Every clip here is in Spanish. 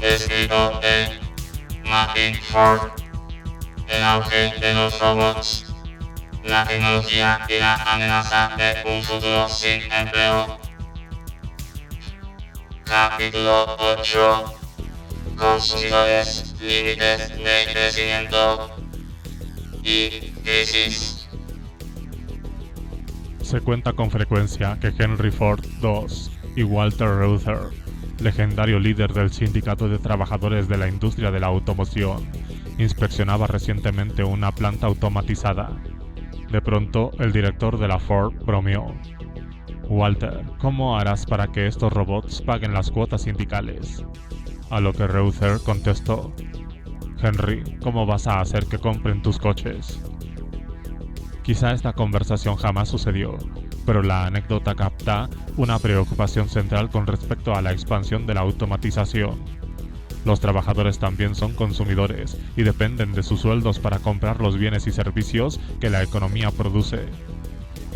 Escrito en Martin Ford. El auge de los robots, la tecnología y la amenaza de un futuro sin empleo. Capítulo 8. Consumidores, límites de crecimiento y crisis. Se cuenta con frecuencia que Henry Ford II y Walter Reuther, legendario líder del Sindicato de Trabajadores de la Industria de la Automoción, inspeccionaba recientemente una planta automatizada. De pronto, el director de la Ford bromeó: «Walter, ¿cómo harás para que estos robots paguen las cuotas sindicales?». A lo que Reuther contestó: «Henry, ¿cómo vas a hacer que compren tus coches?». Quizá esta conversación jamás sucedió, pero la anécdota capta una preocupación central con respecto a la expansión de la automatización. Los trabajadores también son consumidores y dependen de sus sueldos para comprar los bienes y servicios que la economía produce.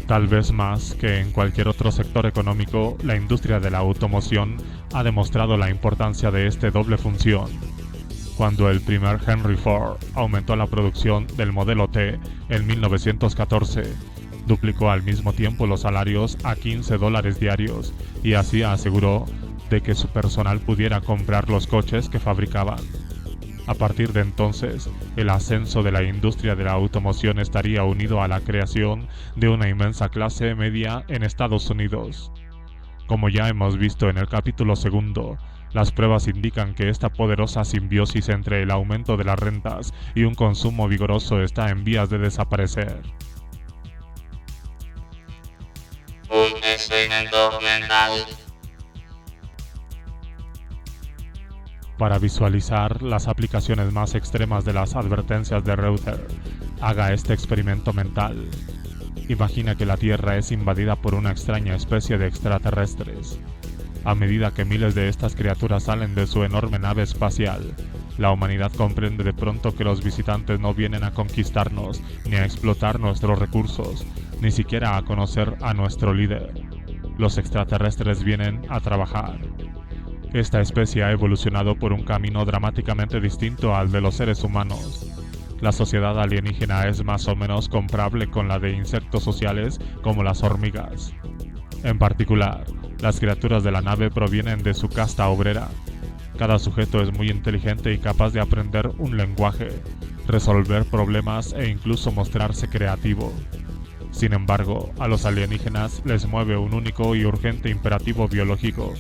Tal vez más que en cualquier otro sector económico, la industria de la automoción ha demostrado la importancia de esta doble función. Cuando el primer Henry Ford aumentó la producción del modelo T en 1914, duplicó al mismo tiempo los salarios a $15 diarios y así aseguró de que su personal pudiera comprar los coches que fabricaban. A partir de entonces, el ascenso de la industria de la automoción estaría unido a la creación de una inmensa clase media en Estados Unidos. Como ya hemos visto en el capítulo 2, las pruebas indican que esta poderosa simbiosis entre el aumento de las rentas y un consumo vigoroso está en vías de desaparecer. Un experimento mental. Para visualizar las aplicaciones más extremas de las advertencias de Reuther, haga este experimento mental. Imagina que la Tierra es invadida por una extraña especie de extraterrestres. A medida que miles de estas criaturas salen de su enorme nave espacial, la humanidad comprende de pronto que los visitantes no vienen a conquistarnos, ni a explotar nuestros recursos, ni siquiera a conocer a nuestro líder. Los extraterrestres vienen a trabajar. Esta especie ha evolucionado por un camino dramáticamente distinto al de los seres humanos. La sociedad alienígena es más o menos comparable con la de insectos sociales como las hormigas. En particular, las criaturas de la nave provienen de su casta obrera. Cada sujeto es muy inteligente y capaz de aprender un lenguaje, resolver problemas e incluso mostrarse creativo. Sin embargo, a los alienígenas les mueve un único y urgente imperativo biológico.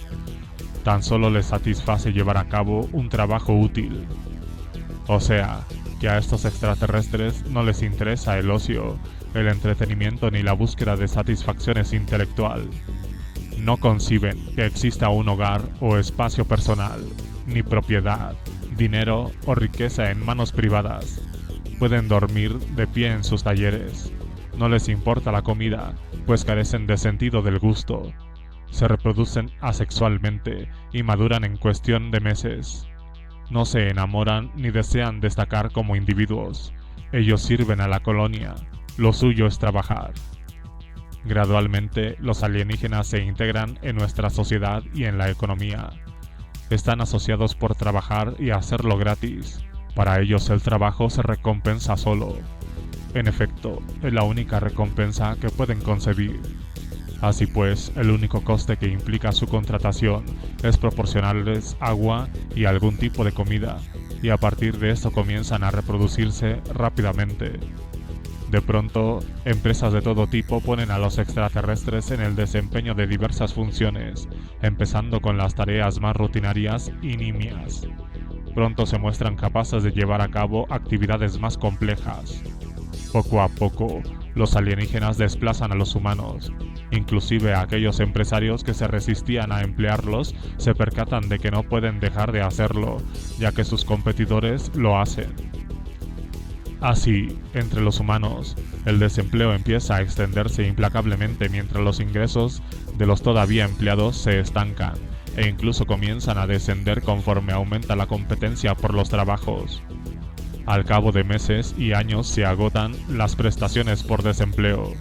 Tan solo les satisface llevar a cabo un trabajo útil. O sea, que a estos extraterrestres no les interesa el ocio, el entretenimiento ni la búsqueda de satisfacciones intelectual. No conciben que exista un hogar o espacio personal, ni propiedad, dinero o riqueza en manos privadas. Pueden dormir de pie en sus talleres. No les importa la comida, pues carecen de sentido del gusto. Se reproducen asexualmente y maduran en cuestión de meses. No se enamoran ni desean destacar como individuos. Ellos sirven a la colonia. Lo suyo es trabajar. Gradualmente, los alienígenas se integran en nuestra sociedad y en la economía. Están asociados por trabajar y hacerlo gratis. Para ellos el trabajo se recompensa solo. En efecto, es la única recompensa que pueden concebir. Así pues, el único coste que implica su contratación es proporcionarles agua y algún tipo de comida, y a partir de esto comienzan a reproducirse rápidamente. De pronto, empresas de todo tipo ponen a los extraterrestres en el desempeño de diversas funciones, empezando con las tareas más rutinarias y nimias. Pronto se muestran capaces de llevar a cabo actividades más complejas. Poco a poco, los alienígenas desplazan a los humanos. Inclusive aquellos empresarios que se resistían a emplearlos se percatan de que no pueden dejar de hacerlo, ya que sus competidores lo hacen. Así, entre los humanos, el desempleo empieza a extenderse implacablemente mientras los ingresos de los todavía empleados se estancan e incluso comienzan a descender conforme aumenta la competencia por los trabajos. Al cabo de meses y años se agotan las prestaciones por desempleo.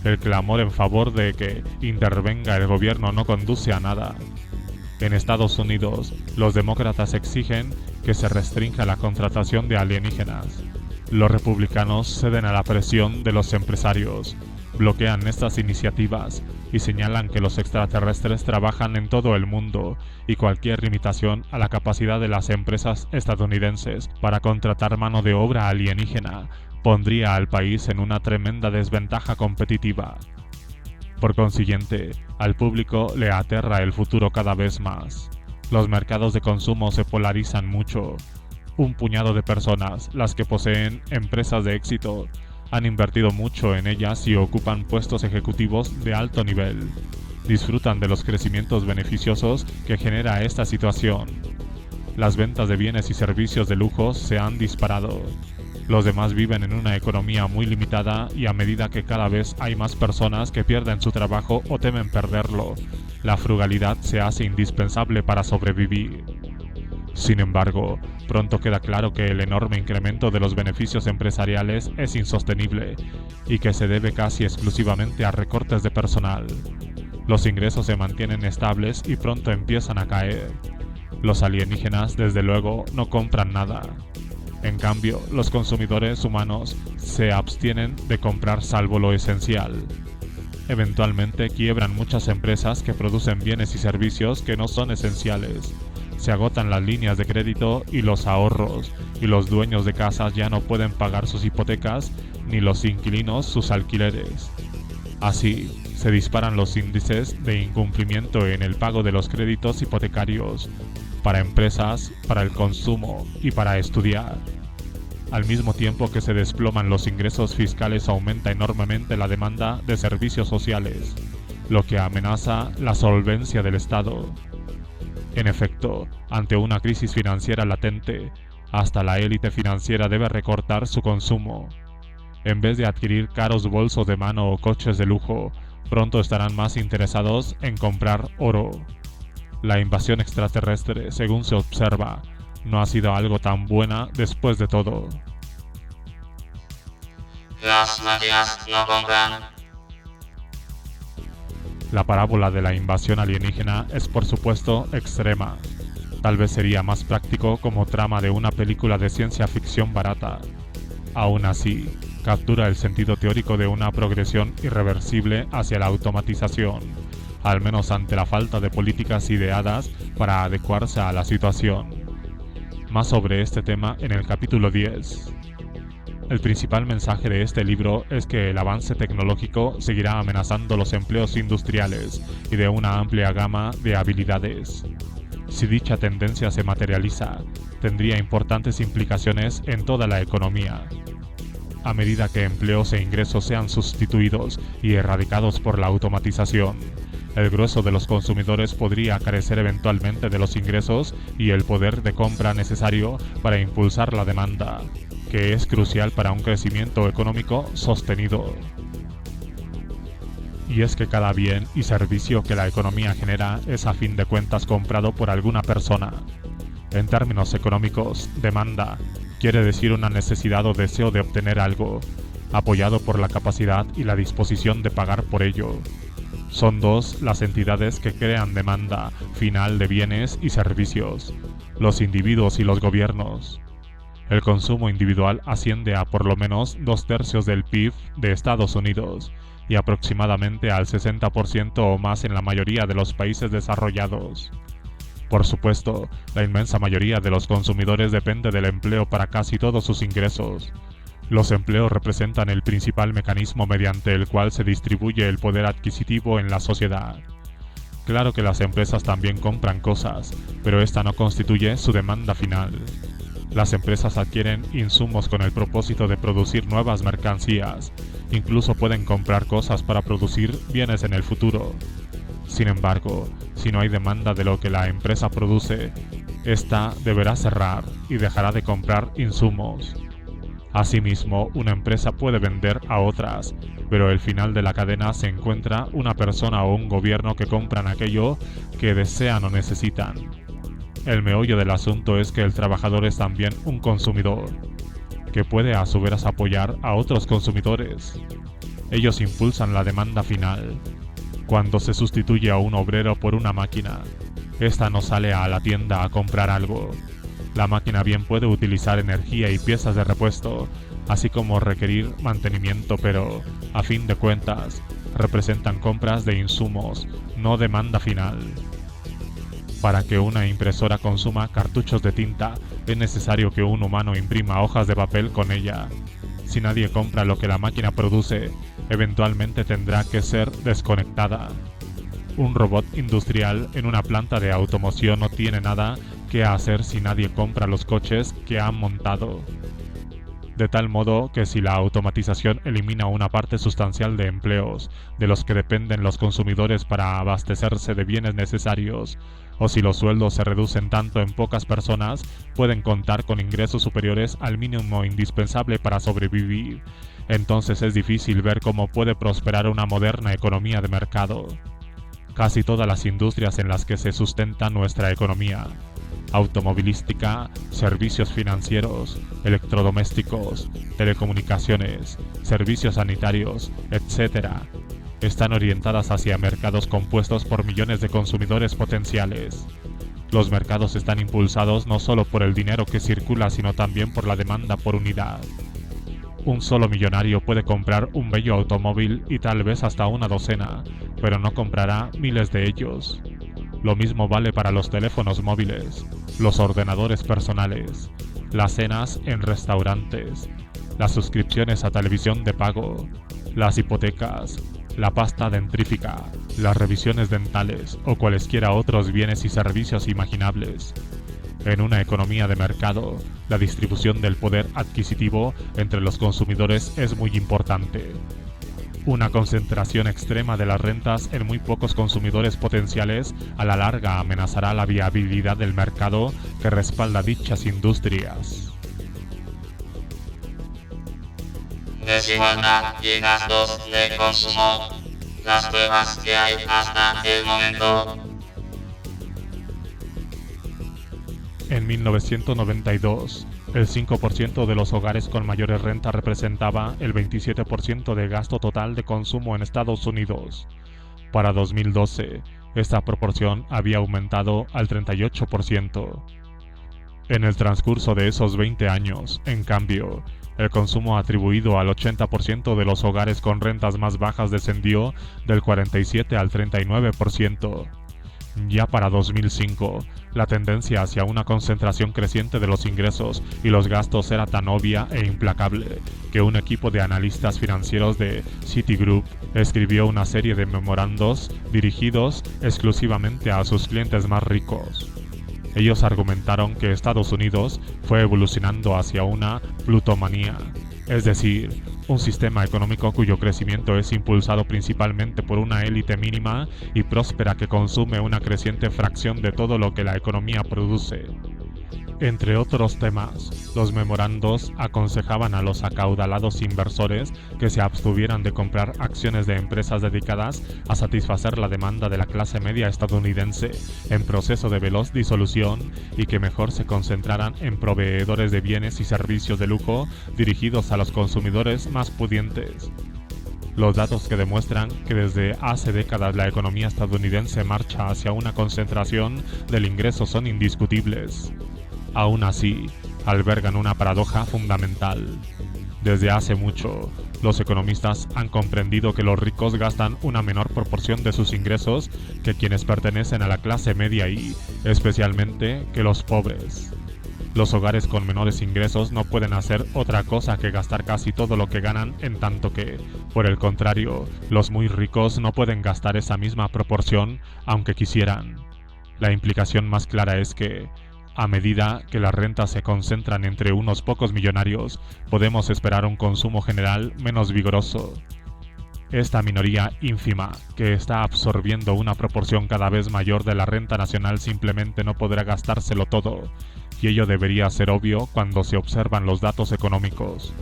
El clamor en favor de que intervenga el gobierno no conduce a nada. En Estados Unidos, los demócratas exigen que se restrinja la contratación de alienígenas. Los republicanos ceden a la presión de los empresarios, bloquean estas iniciativas y señalan que los extraterrestres trabajan en todo el mundo y cualquier limitación a la capacidad de las empresas estadounidenses para contratar mano de obra alienígena pondría al país en una tremenda desventaja competitiva. Por consiguiente, al público le aterra el futuro cada vez más. Los mercados de consumo se polarizan mucho. Un puñado de personas, las que poseen empresas de éxito, han invertido mucho en ellas y ocupan puestos ejecutivos de alto nivel. Disfrutan de los crecimientos beneficiosos que genera esta situación. Las ventas de bienes y servicios de lujo se han disparado. Los demás viven en una economía muy limitada y a medida que cada vez hay más personas que pierden su trabajo o temen perderlo, la frugalidad se hace indispensable para sobrevivir. Sin embargo, pronto queda claro que el enorme incremento de los beneficios empresariales es insostenible y que se debe casi exclusivamente a recortes de personal. Los ingresos se mantienen estables y pronto empiezan a caer. Los alienígenas, desde luego, no compran nada. En cambio, los consumidores humanos se abstienen de comprar salvo lo esencial. Eventualmente quiebran muchas empresas que producen bienes y servicios que no son esenciales. Se agotan las líneas de crédito y los ahorros, y los dueños de casas ya no pueden pagar sus hipotecas, ni los inquilinos sus alquileres. Así, se disparan los índices de incumplimiento en el pago de los créditos hipotecarios, para empresas, para el consumo y para estudiar. Al mismo tiempo que se desploman los ingresos fiscales, aumenta enormemente la demanda de servicios sociales, lo que amenaza la solvencia del Estado. En efecto, ante una crisis financiera latente, hasta la élite financiera debe recortar su consumo. En vez de adquirir caros bolsos de mano o coches de lujo, pronto estarán más interesados en comprar oro. La invasión extraterrestre, según se observa, no ha sido algo tan buena después de todo. Las máquinas no compran. La parábola de la invasión alienígena es por supuesto extrema. Tal vez sería más práctico como trama de una película de ciencia ficción barata. Aún así, captura el sentido teórico de una progresión irreversible hacia la automatización, al menos ante la falta de políticas ideadas para adecuarse a la situación. Más sobre este tema en el capítulo 10. El principal mensaje de este libro es que el avance tecnológico seguirá amenazando los empleos industriales y de una amplia gama de habilidades. Si dicha tendencia se materializa, tendría importantes implicaciones en toda la economía. A medida que empleos e ingresos sean sustituidos y erradicados por la automatización, el grueso de los consumidores podría carecer eventualmente de los ingresos y el poder de compra necesario para impulsar la demanda, que es crucial para un crecimiento económico sostenido. Y es que cada bien y servicio que la economía genera es a fin de cuentas comprado por alguna persona. En términos económicos, demanda quiere decir una necesidad o deseo de obtener algo, apoyado por la capacidad y la disposición de pagar por ello. Son dos las entidades que crean demanda final de bienes y servicios, los individuos y los gobiernos. El consumo individual asciende a por lo menos 2/3 del PIB de Estados Unidos y aproximadamente al 60% o más en la mayoría de los países desarrollados. Por supuesto, la inmensa mayoría de los consumidores depende del empleo para casi todos sus ingresos. Los empleos representan el principal mecanismo mediante el cual se distribuye el poder adquisitivo en la sociedad. Claro que las empresas también compran cosas, pero esta no constituye su demanda final. Las empresas adquieren insumos con el propósito de producir nuevas mercancías, incluso pueden comprar cosas para producir bienes en el futuro. Sin embargo, si no hay demanda de lo que la empresa produce, ésta deberá cerrar y dejará de comprar insumos. Asimismo, una empresa puede vender a otras, pero al final de la cadena se encuentra una persona o un gobierno que compran aquello que desean o necesitan. El meollo del asunto es que el trabajador es también un consumidor, que puede a su vez apoyar a otros consumidores. Ellos impulsan la demanda final. Cuando se sustituye a un obrero por una máquina, Esta no sale a la tienda a comprar algo. La máquina bien puede utilizar energía y piezas de repuesto, así como requerir mantenimiento, pero, a fin de cuentas, representan compras de insumos, no demanda final. Para que una impresora consuma cartuchos de tinta, es necesario que un humano imprima hojas de papel con ella. Si nadie compra lo que la máquina produce, eventualmente tendrá que ser desconectada. Un robot industrial en una planta de automoción no tiene nada que hacer si nadie compra los coches que han montado. De tal modo que si la automatización elimina una parte sustancial de empleos de los que dependen los consumidores para abastecerse de bienes necesarios, o si los sueldos se reducen tanto en pocas personas pueden contar con ingresos superiores al mínimo indispensable para sobrevivir, entonces es difícil ver cómo puede prosperar una moderna economía de mercado. Casi todas las industrias en las que se sustenta nuestra economía, automovilística, servicios financieros, electrodomésticos, telecomunicaciones, servicios sanitarios, etc., están orientadas hacia mercados compuestos por millones de consumidores potenciales. Los mercados están impulsados no solo por el dinero que circula, sino también por la demanda por unidad. Un solo millonario puede comprar un bello automóvil y tal vez hasta una docena, pero no comprará miles de ellos. Lo mismo vale para los teléfonos móviles, los ordenadores personales, las cenas en restaurantes, las suscripciones a televisión de pago, las hipotecas, la pasta dentrífica, las revisiones dentales o cualesquiera otros bienes y servicios imaginables. En una economía de mercado, la distribución del poder adquisitivo entre los consumidores es muy importante. Una concentración extrema de las rentas en muy pocos consumidores potenciales a la larga amenazará la viabilidad del mercado que respalda dichas industrias. Desigualdad y gastos de consumo. Las pruebas que hay hasta el momento. En 1992, el 5% de los hogares con mayores rentas representaba el 27% del gasto total de consumo en Estados Unidos. Para 2012, esta proporción había aumentado al 38%. En el transcurso de esos 20 años, en cambio, el consumo atribuido al 80% de los hogares con rentas más bajas descendió del 47 al 39%. Ya para 2005, la tendencia hacia una concentración creciente de los ingresos y los gastos era tan obvia e implacable que un equipo de analistas financieros de Citigroup escribió una serie de memorandos dirigidos exclusivamente a sus clientes más ricos. Ellos argumentaron que Estados Unidos fue evolucionando hacia una plutomanía, es decir, un sistema económico cuyo crecimiento es impulsado principalmente por una élite mínima y próspera que consume una creciente fracción de todo lo que la economía produce. Entre otros temas, los memorandos aconsejaban a los acaudalados inversores que se abstuvieran de comprar acciones de empresas dedicadas a satisfacer la demanda de la clase media estadounidense en proceso de veloz disolución y que mejor se concentraran en proveedores de bienes y servicios de lujo dirigidos a los consumidores más pudientes. Los datos que demuestran que desde hace décadas la economía estadounidense marcha hacia una concentración del ingreso son indiscutibles. Aún así, albergan una paradoja fundamental. Desde hace mucho, los economistas han comprendido que los ricos gastan una menor proporción de sus ingresos que quienes pertenecen a la clase media y, especialmente, que los pobres. Los hogares con menores ingresos no pueden hacer otra cosa que gastar casi todo lo que ganan, en tanto que, por el contrario, los muy ricos no pueden gastar esa misma proporción aunque quisieran. La implicación más clara es que, a medida que las rentas se concentran entre unos pocos millonarios, podemos esperar un consumo general menos vigoroso. Esta minoría ínfima, que está absorbiendo una proporción cada vez mayor de la renta nacional, simplemente no podrá gastárselo todo, y ello debería ser obvio cuando se observan los datos económicos.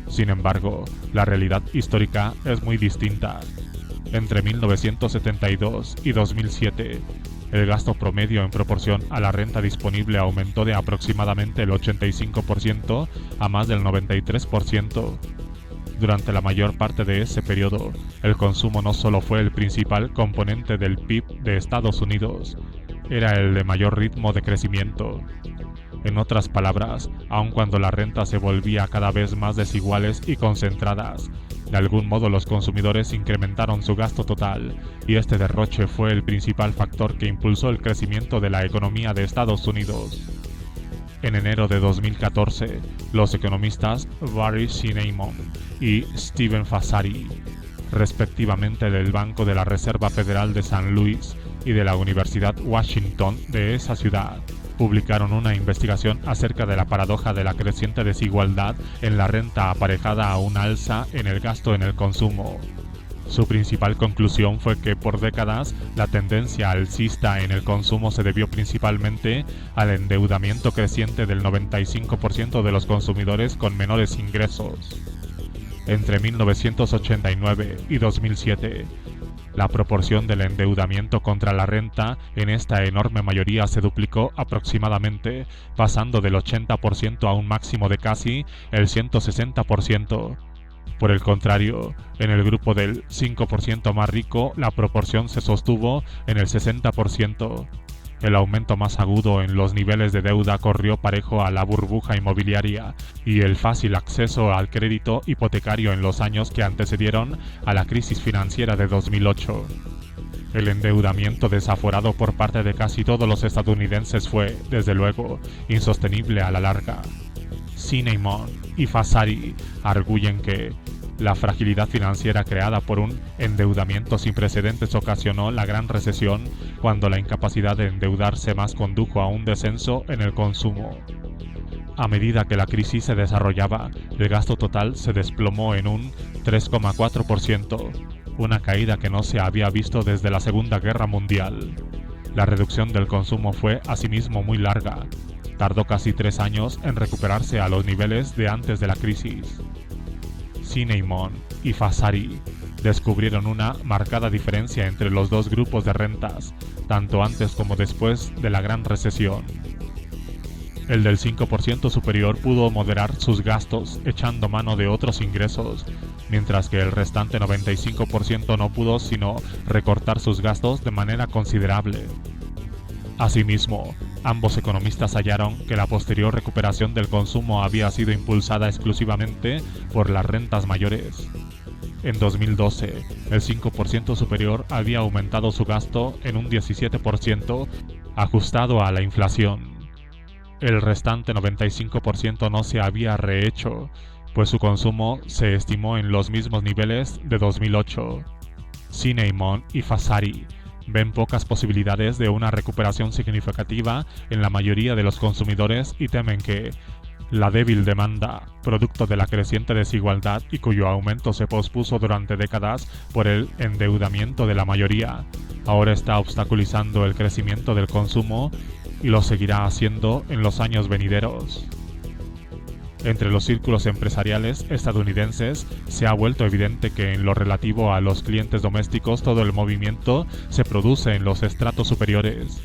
Sin embargo, la realidad histórica es muy distinta. Entre 1972 y 2007, el gasto promedio en proporción a la renta disponible aumentó de aproximadamente el 85% a más del 93%. Durante la mayor parte de ese periodo, el consumo no solo fue el principal componente del PIB de Estados Unidos, era el de mayor ritmo de crecimiento. En otras palabras, aun cuando la renta se volvía cada vez más desiguales y concentradas, de algún modo los consumidores incrementaron su gasto total, y este derroche fue el principal factor que impulsó el crecimiento de la economía de Estados Unidos. En enero de 2014, los economistas Barry Sineimon y Stephen Fasari, respectivamente del Banco de la Reserva Federal de San Luis y de la Universidad Washington de esa ciudad, publicaron una investigación acerca de la paradoja de la creciente desigualdad en la renta aparejada a un alza en el gasto en el consumo. Su principal conclusión fue que por décadas la tendencia alcista en el consumo se debió principalmente al endeudamiento creciente del 95% de los consumidores con menores ingresos. Entre 1989 y 2007, la proporción del endeudamiento contra la renta en esta enorme mayoría se duplicó aproximadamente, pasando del 80% a un máximo de casi el 160%. Por el contrario, en el grupo del 5% más rico, la proporción se sostuvo en el 60%. El aumento más agudo en los niveles de deuda corrió parejo a la burbuja inmobiliaria y el fácil acceso al crédito hipotecario en los años que antecedieron a la crisis financiera de 2008. El endeudamiento desaforado por parte de casi todos los estadounidenses fue, desde luego, insostenible a la larga. Sineimon y Fasari arguyen que la fragilidad financiera creada por un endeudamiento sin precedentes ocasionó la gran recesión cuando la incapacidad de endeudarse más condujo a un descenso en el consumo. A medida que la crisis se desarrollaba, el gasto total se desplomó en un 3,4%, una caída que no se había visto desde la Segunda Guerra Mundial. La reducción del consumo fue asimismo muy larga. Tardó casi 3 años en recuperarse a los niveles de antes de la crisis. Sineimon y Fasari descubrieron una marcada diferencia entre los dos grupos de rentas, tanto antes como después de la gran recesión. El del 5% superior pudo moderar sus gastos echando mano de otros ingresos, mientras que el restante 95% no pudo sino recortar sus gastos de manera considerable. Asimismo, ambos economistas hallaron que la posterior recuperación del consumo había sido impulsada exclusivamente por las rentas mayores. En 2012, el 5% superior había aumentado su gasto en un 17%, ajustado a la inflación. El restante 95% no se había rehecho, pues su consumo se estimó en los mismos niveles de 2008. Sineimon y Fasari ven pocas posibilidades de una recuperación significativa en la mayoría de los consumidores y temen que la débil demanda, producto de la creciente desigualdad y cuyo aumento se pospuso durante décadas por el endeudamiento de la mayoría, ahora está obstaculizando el crecimiento del consumo y lo seguirá haciendo en los años venideros. Entre los círculos empresariales estadounidenses se ha vuelto evidente que en lo relativo a los clientes domésticos todo el movimiento se produce en los estratos superiores.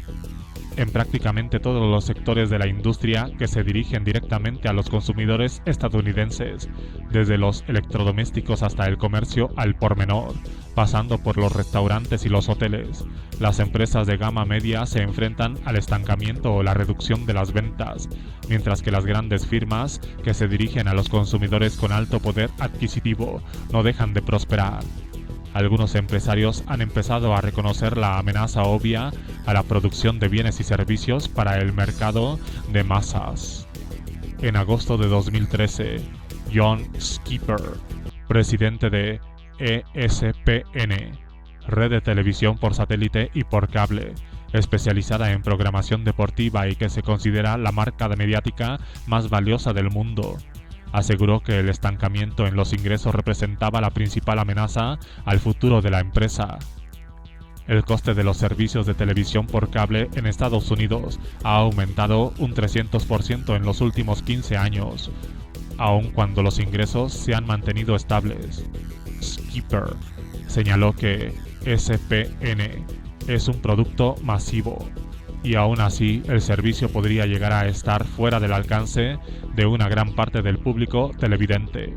En prácticamente todos los sectores de la industria que se dirigen directamente a los consumidores estadounidenses, desde los electrodomésticos hasta el comercio al por menor, pasando por los restaurantes y los hoteles, las empresas de gama media se enfrentan al estancamiento o la reducción de las ventas, mientras que las grandes firmas que se dirigen a los consumidores con alto poder adquisitivo no dejan de prosperar. Algunos empresarios han empezado a reconocer la amenaza obvia a la producción de bienes y servicios para el mercado de masas. En agosto de 2013, John Skipper, presidente de ESPN, red de televisión por satélite y por cable, especializada en programación deportiva y que se considera la marca mediática más valiosa del mundo, aseguró que el estancamiento en los ingresos representaba la principal amenaza al futuro de la empresa. El coste de los servicios de televisión por cable en Estados Unidos ha aumentado un 300% en los últimos 15 años, aun cuando los ingresos se han mantenido estables. Skipper señaló que ESPN es un producto masivo, y aún así el servicio podría llegar a estar fuera del alcance de una gran parte del público televidente.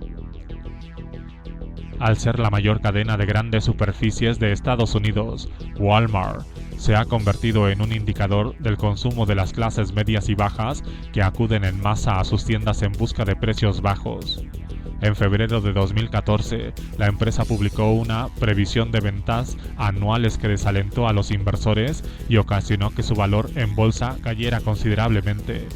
Al ser la mayor cadena de grandes superficies de Estados Unidos, Walmart se ha convertido en un indicador del consumo de las clases medias y bajas que acuden en masa a sus tiendas en busca de precios bajos. En febrero de 2014, la empresa publicó una previsión de ventas anuales que desalentó a los inversores y ocasionó que su valor en bolsa cayera considerablemente.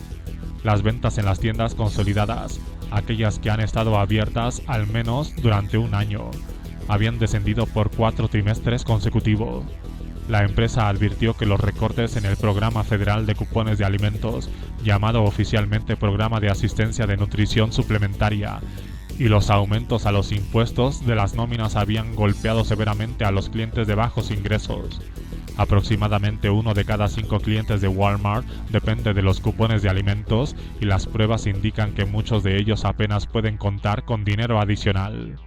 Las ventas en las tiendas consolidadas, aquellas que han estado abiertas al menos durante un año, habían descendido por 4 trimestres consecutivos. La empresa advirtió que los recortes en el Programa Federal de Cupones de Alimentos, llamado oficialmente Programa de Asistencia de Nutrición Suplementaria, y los aumentos a los impuestos de las nóminas habían golpeado severamente a los clientes de bajos ingresos. Aproximadamente 1 de cada 5 clientes de Walmart depende de los cupones de alimentos y las pruebas indican que muchos de ellos apenas pueden contar con dinero adicional.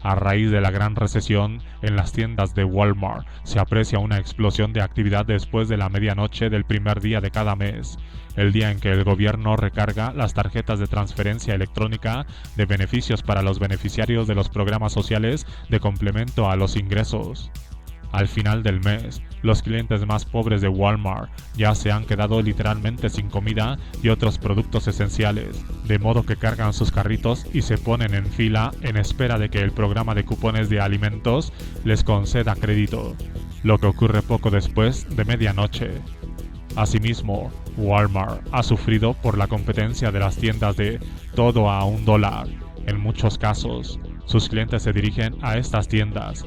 A raíz de la gran recesión, en las tiendas de Walmart se aprecia una explosión de actividad después de la medianoche del primer día de cada mes, el día en que el gobierno recarga las tarjetas de transferencia electrónica de beneficios para los beneficiarios de los programas sociales de complemento a los ingresos. Al final del mes, los clientes más pobres de Walmart ya se han quedado literalmente sin comida y otros productos esenciales, de modo que cargan sus carritos y se ponen en fila en espera de que el programa de cupones de alimentos les conceda crédito, lo que ocurre poco después de medianoche. Asimismo, Walmart ha sufrido por la competencia de las tiendas de todo a $1. En muchos casos, sus clientes se dirigen a estas tiendas,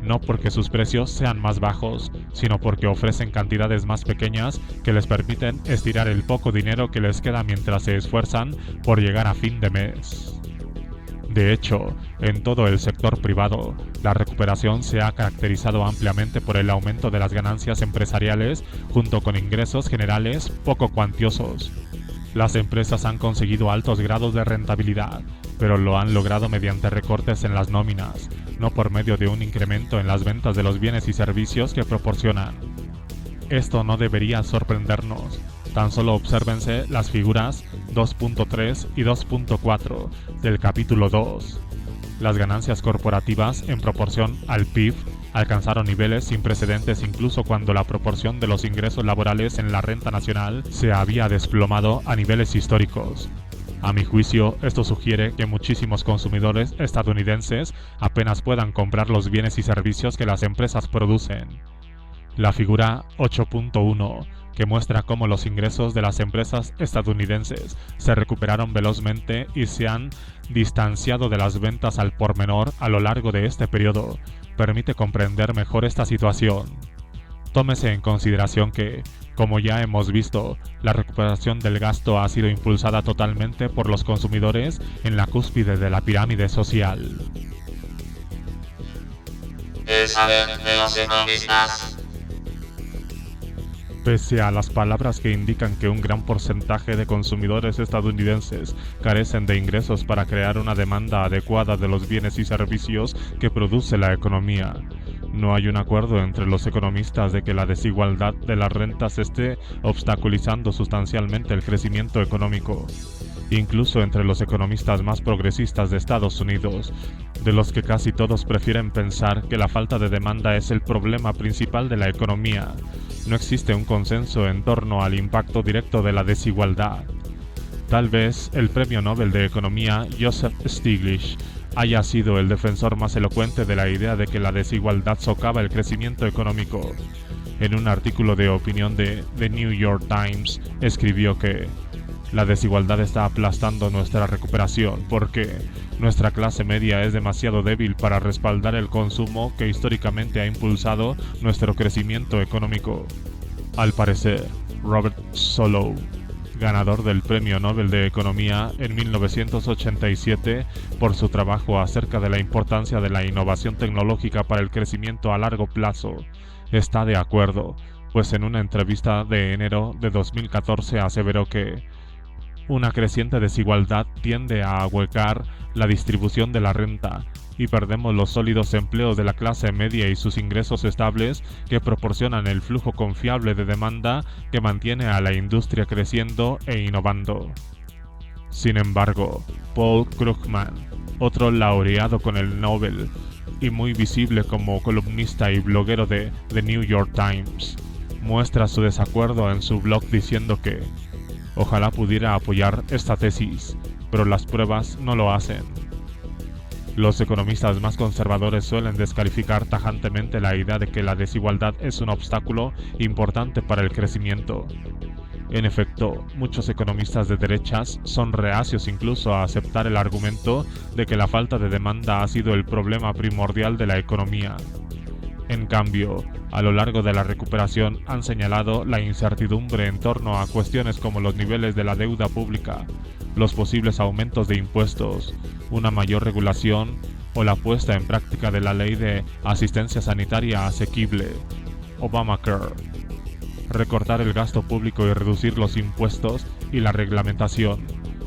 no porque sus precios sean más bajos, sino porque ofrecen cantidades más pequeñas que les permiten estirar el poco dinero que les queda mientras se esfuerzan por llegar a fin de mes. De hecho, en todo el sector privado, la recuperación se ha caracterizado ampliamente por el aumento de las ganancias empresariales junto con ingresos generales poco cuantiosos. Las empresas han conseguido altos grados de rentabilidad, pero lo han logrado mediante recortes en las nóminas, no por medio de un incremento en las ventas de los bienes y servicios que proporcionan. Esto no debería sorprendernos. Tan solo obsérvense las figuras 2.3 y 2.4 del capítulo 2. Las ganancias corporativas en proporción al PIB alcanzaron niveles sin precedentes incluso cuando la proporción de los ingresos laborales en la renta nacional se había desplomado a niveles históricos. A mi juicio, esto sugiere que muchísimos consumidores estadounidenses apenas puedan comprar los bienes y servicios que las empresas producen. La figura 8.1, que muestra cómo los ingresos de las empresas estadounidenses se recuperaron velozmente y se han distanciado de las ventas al por menor a lo largo de este periodo, permite comprender mejor esta situación. Tómese en consideración que, como ya hemos visto, la recuperación del gasto ha sido impulsada totalmente por los consumidores en la cúspide de la pirámide social. El saber de los economistas. Pese a las palabras que indican que un gran porcentaje de consumidores estadounidenses carecen de ingresos para crear una demanda adecuada de los bienes y servicios que produce la economía, no hay un acuerdo entre los economistas de que la desigualdad de las rentas esté obstaculizando sustancialmente el crecimiento económico. Incluso entre los economistas más progresistas de Estados Unidos, de los que casi todos prefieren pensar que la falta de demanda es el problema principal de la economía, no existe un consenso en torno al impacto directo de la desigualdad. Tal vez el premio Nobel de Economía Joseph Stiglitz haya sido el defensor más elocuente de la idea de que la desigualdad socava el crecimiento económico. En un artículo de opinión de The New York Times, escribió que la desigualdad está aplastando nuestra recuperación porque nuestra clase media es demasiado débil para respaldar el consumo que históricamente ha impulsado nuestro crecimiento económico. Al parecer, Robert Solow, ganador del Premio Nobel de Economía en 1987 por su trabajo acerca de la importancia de la innovación tecnológica para el crecimiento a largo plazo, está de acuerdo, pues en una entrevista de enero de 2014 aseveró que una creciente desigualdad tiende a ahuecar la distribución de la renta y perdemos los sólidos empleos de la clase media y sus ingresos estables que proporcionan el flujo confiable de demanda que mantiene a la industria creciendo e innovando. Sin embargo, Paul Krugman, otro laureado con el Nobel y muy visible como columnista y bloguero de The New York Times, muestra su desacuerdo en su blog diciendo que ojalá pudiera apoyar esta tesis, pero las pruebas no lo hacen. Los economistas más conservadores suelen descalificar tajantemente la idea de que la desigualdad es un obstáculo importante para el crecimiento. En efecto, muchos economistas de derechas son reacios incluso a aceptar el argumento de que la falta de demanda ha sido el problema primordial de la economía. En cambio, a lo largo de la recuperación han señalado la incertidumbre en torno a cuestiones como los niveles de la deuda pública, los posibles aumentos de impuestos, una mayor regulación o la puesta en práctica de la ley de asistencia sanitaria asequible, Obamacare. Recortar el gasto público y reducir los impuestos y la reglamentación,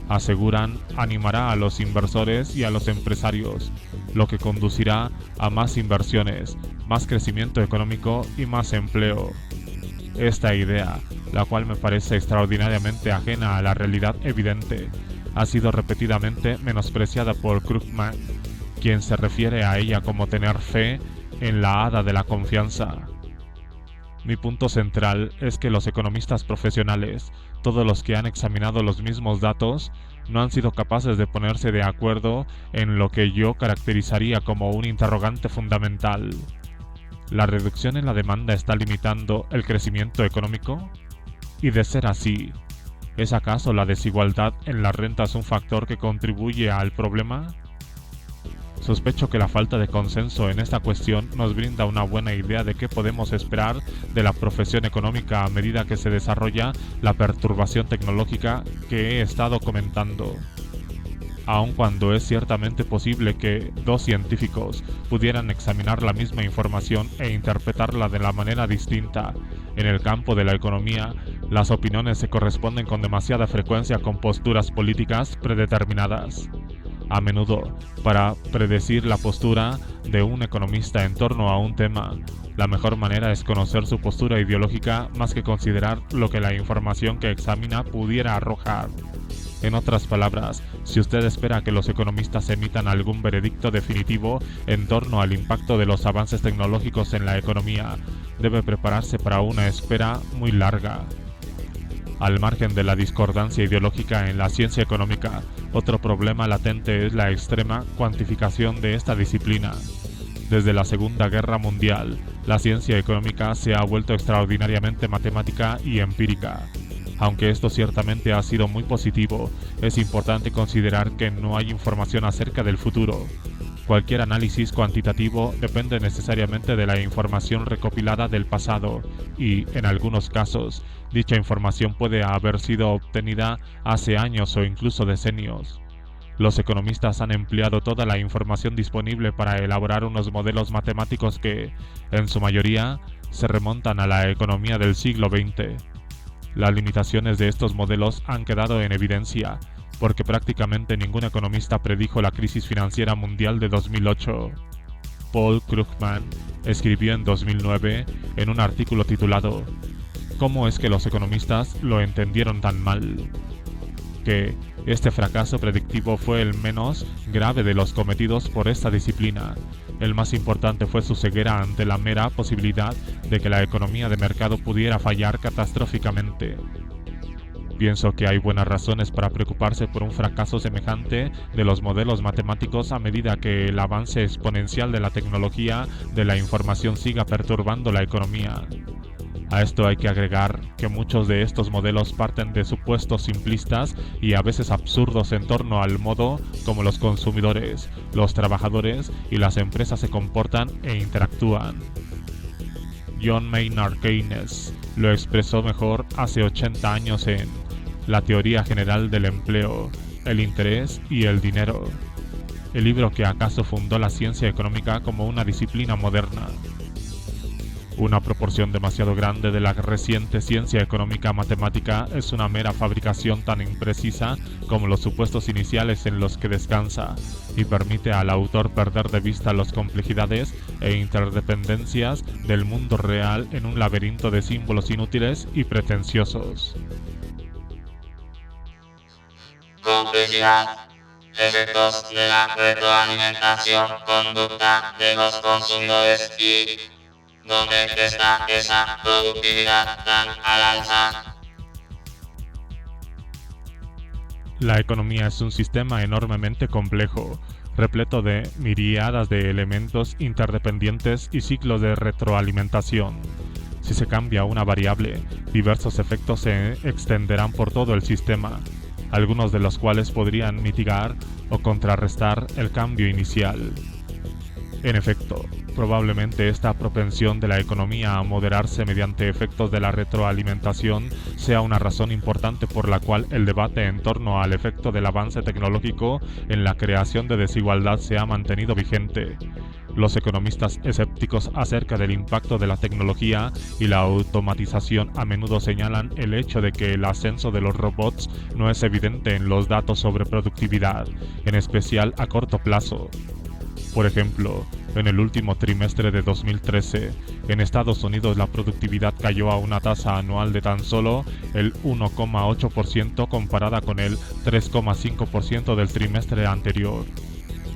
aseguran, animará a los inversores y a los empresarios, lo que conducirá a más inversiones, más crecimiento económico y más empleo. Esta idea, la cual me parece extraordinariamente ajena a la realidad evidente, ha sido repetidamente menospreciada por Krugman, quien se refiere a ella como tener fe en la hada de la confianza. Mi punto central es que los economistas profesionales, todos los que han examinado los mismos datos, no han sido capaces de ponerse de acuerdo en lo que yo caracterizaría como un interrogante fundamental. ¿La reducción en la demanda está limitando el crecimiento económico? Y de ser así, ¿es acaso la desigualdad en las rentas un factor que contribuye al problema? Sospecho que la falta de consenso en esta cuestión nos brinda una buena idea de qué podemos esperar de la profesión económica a medida que se desarrolla la perturbación tecnológica que he estado comentando. Aun cuando es ciertamente posible que dos científicos pudieran examinar la misma información e interpretarla de la manera distinta, en el campo de la economía, las opiniones se corresponden con demasiada frecuencia con posturas políticas predeterminadas. A menudo, para predecir la postura de un economista en torno a un tema, la mejor manera es conocer su postura ideológica más que considerar lo que la información que examina pudiera arrojar. En otras palabras, si usted espera que los economistas emitan algún veredicto definitivo en torno al impacto de los avances tecnológicos en la economía, debe prepararse para una espera muy larga. Al margen de la discordancia ideológica en la ciencia económica, otro problema latente es la extrema cuantificación de esta disciplina. Desde la Segunda Guerra Mundial, la ciencia económica se ha vuelto extraordinariamente matemática y empírica. Aunque esto ciertamente ha sido muy positivo, es importante considerar que no hay información acerca del futuro. Cualquier análisis cuantitativo depende necesariamente de la información recopilada del pasado y, en algunos casos, dicha información puede haber sido obtenida hace años o incluso decenios. Los economistas han empleado toda la información disponible para elaborar unos modelos matemáticos que, en su mayoría, se remontan a la economía del siglo XX. Las limitaciones de estos modelos han quedado en evidencia, porque prácticamente ningún economista predijo la crisis financiera mundial de 2008. Paul Krugman escribió en 2009 en un artículo titulado ¿Cómo es que los economistas lo entendieron tan mal? Que este fracaso predictivo fue el menos grave de los cometidos por esta disciplina. El más importante fue su ceguera ante la mera posibilidad de que la economía de mercado pudiera fallar catastróficamente. Pienso que hay buenas razones para preocuparse por un fracaso semejante de los modelos matemáticos a medida que el avance exponencial de la tecnología de la información siga perturbando la economía. A esto hay que agregar que muchos de estos modelos parten de supuestos simplistas y a veces absurdos en torno al modo como los consumidores, los trabajadores y las empresas se comportan e interactúan. John Maynard Keynes lo expresó mejor hace 80 años en La teoría general del empleo, el interés y el dinero, el libro que acaso fundó la ciencia económica como una disciplina moderna. Una proporción demasiado grande de la reciente ciencia económica matemática es una mera fabricación tan imprecisa como los supuestos iniciales en los que descansa, y permite al autor perder de vista las complejidades e interdependencias del mundo real en un laberinto de símbolos inútiles y pretenciosos. Complejidad. Efectos de la retroalimentación, conducta de los consumidores y ¿dónde está esa productividad tan al alza? La economía es un sistema enormemente complejo, repleto de miríadas de elementos interdependientes y ciclos de retroalimentación. Si se cambia una variable, diversos efectos se extenderán por todo el sistema, algunos de los cuales podrían mitigar o contrarrestar el cambio inicial. En efecto, probablemente esta propensión de la economía a moderarse mediante efectos de la retroalimentación sea una razón importante por la cual el debate en torno al efecto del avance tecnológico en la creación de desigualdad se ha mantenido vigente. Los economistas escépticos acerca del impacto de la tecnología y la automatización a menudo señalan el hecho de que el ascenso de los robots no es evidente en los datos sobre productividad, en especial a corto plazo. Por ejemplo, en el último trimestre de 2013, en Estados Unidos la productividad cayó a una tasa anual de tan solo el 1,8% comparada con el 3,5% del trimestre anterior.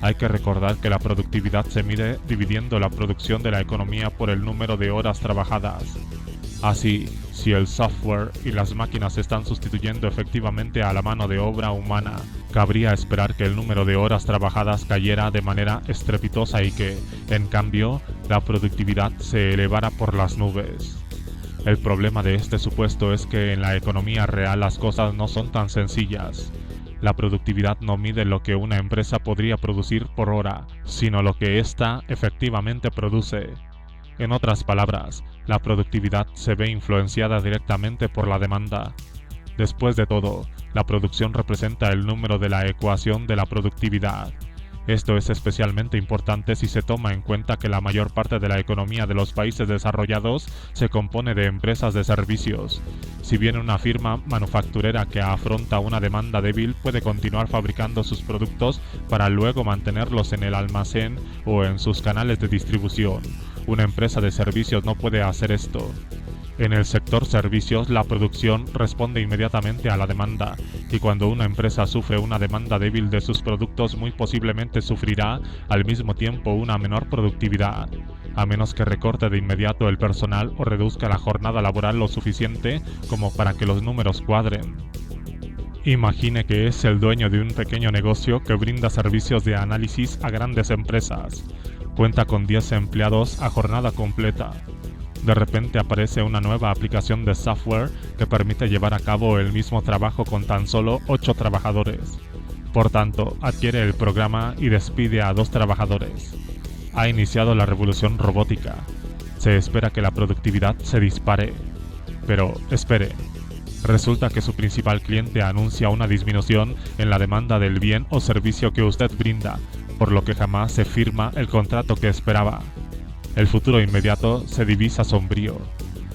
Hay que recordar que la productividad se mide dividiendo la producción de la economía por el número de horas trabajadas. Así, si el software y las máquinas están sustituyendo efectivamente a la mano de obra humana, cabría esperar que el número de horas trabajadas cayera de manera estrepitosa y que, en cambio, la productividad se elevara por las nubes. El problema de este supuesto es que en la economía real las cosas no son tan sencillas. La productividad no mide lo que una empresa podría producir por hora, sino lo que ésta efectivamente produce. En otras palabras, la productividad se ve influenciada directamente por la demanda. Después de todo, la producción representa el número de la ecuación de la productividad. Esto es especialmente importante si se toma en cuenta que la mayor parte de la economía de los países desarrollados se compone de empresas de servicios. Si bien una firma manufacturera que afronta una demanda débil puede continuar fabricando sus productos para luego mantenerlos en el almacén o en sus canales de distribución, una empresa de servicios no puede hacer esto. En el sector servicios, la producción responde inmediatamente a la demanda, y cuando una empresa sufre una demanda débil de sus productos, muy posiblemente sufrirá al mismo tiempo una menor productividad, a menos que recorte de inmediato el personal o reduzca la jornada laboral lo suficiente como para que los números cuadren. Imagine que es el dueño de un pequeño negocio que brinda servicios de análisis a grandes empresas. Cuenta con 10 empleados a jornada completa. De repente aparece una nueva aplicación de software que permite llevar a cabo el mismo trabajo con tan solo 8 trabajadores. Por tanto, adquiere el programa y despide a 2 trabajadores. Ha iniciado la revolución robótica. Se espera que la productividad se dispare. Pero, espere. Resulta que su principal cliente anuncia una disminución en la demanda del bien o servicio que usted brinda, por lo que jamás se firma el contrato que esperaba. El futuro inmediato se divisa sombrío.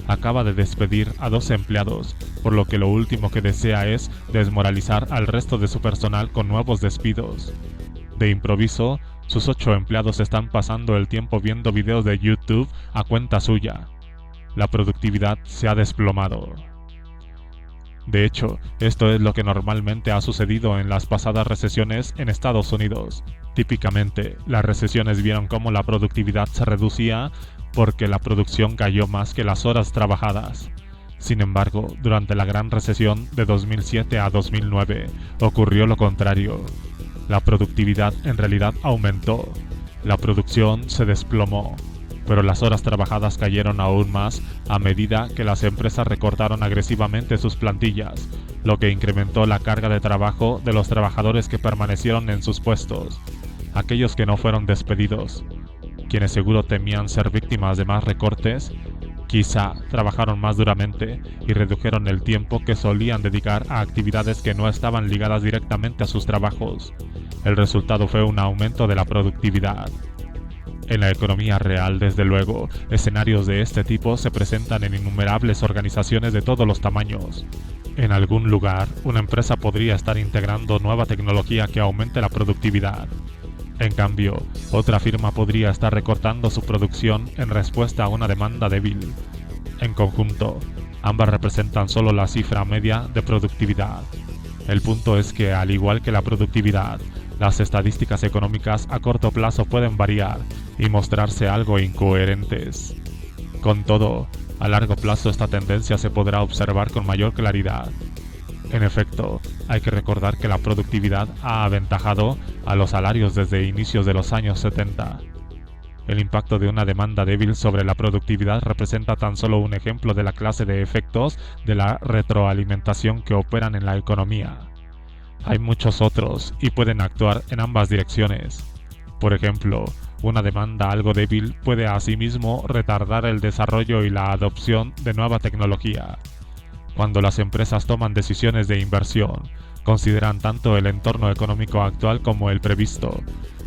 Acaba de despedir a 2 empleados, por lo que lo último que desea es desmoralizar al resto de su personal con nuevos despidos. De improviso, sus 8 empleados están pasando el tiempo viendo videos de YouTube a cuenta suya. La productividad se ha desplomado. De hecho, esto es lo que normalmente ha sucedido en las pasadas recesiones en Estados Unidos. Típicamente, las recesiones vieron cómo la productividad se reducía porque la producción cayó más que las horas trabajadas. Sin embargo, durante la Gran Recesión de 2007 a 2009, ocurrió lo contrario. La productividad en realidad aumentó. La producción se desplomó, pero las horas trabajadas cayeron aún más a medida que las empresas recortaron agresivamente sus plantillas, lo que incrementó la carga de trabajo de los trabajadores que permanecieron en sus puestos. Aquellos que no fueron despedidos, quienes seguro temían ser víctimas de más recortes, quizá trabajaron más duramente y redujeron el tiempo que solían dedicar a actividades que no estaban ligadas directamente a sus trabajos. El resultado fue un aumento de la productividad. En la economía real, desde luego, escenarios de este tipo se presentan en innumerables organizaciones de todos los tamaños. En algún lugar, una empresa podría estar integrando nueva tecnología que aumente la productividad. En cambio, otra firma podría estar recortando su producción en respuesta a una demanda débil. En conjunto, ambas representan solo la cifra media de productividad. El punto es que, al igual que la productividad, Las estadísticas económicas a corto plazo pueden variar y mostrarse algo incoherentes. Con todo, a largo plazo esta tendencia se podrá observar con mayor claridad. En efecto, hay que recordar que la productividad ha aventajado a los salarios desde inicios de los años 70. El impacto de una demanda débil sobre la productividad representa tan solo un ejemplo de la clase de efectos de la retroalimentación que operan en la economía. Hay muchos otros y pueden actuar en ambas direcciones. Por ejemplo, una demanda algo débil puede asimismo retardar el desarrollo y la adopción de nueva tecnología. Cuando las empresas toman decisiones de inversión, consideran tanto el entorno económico actual como el previsto.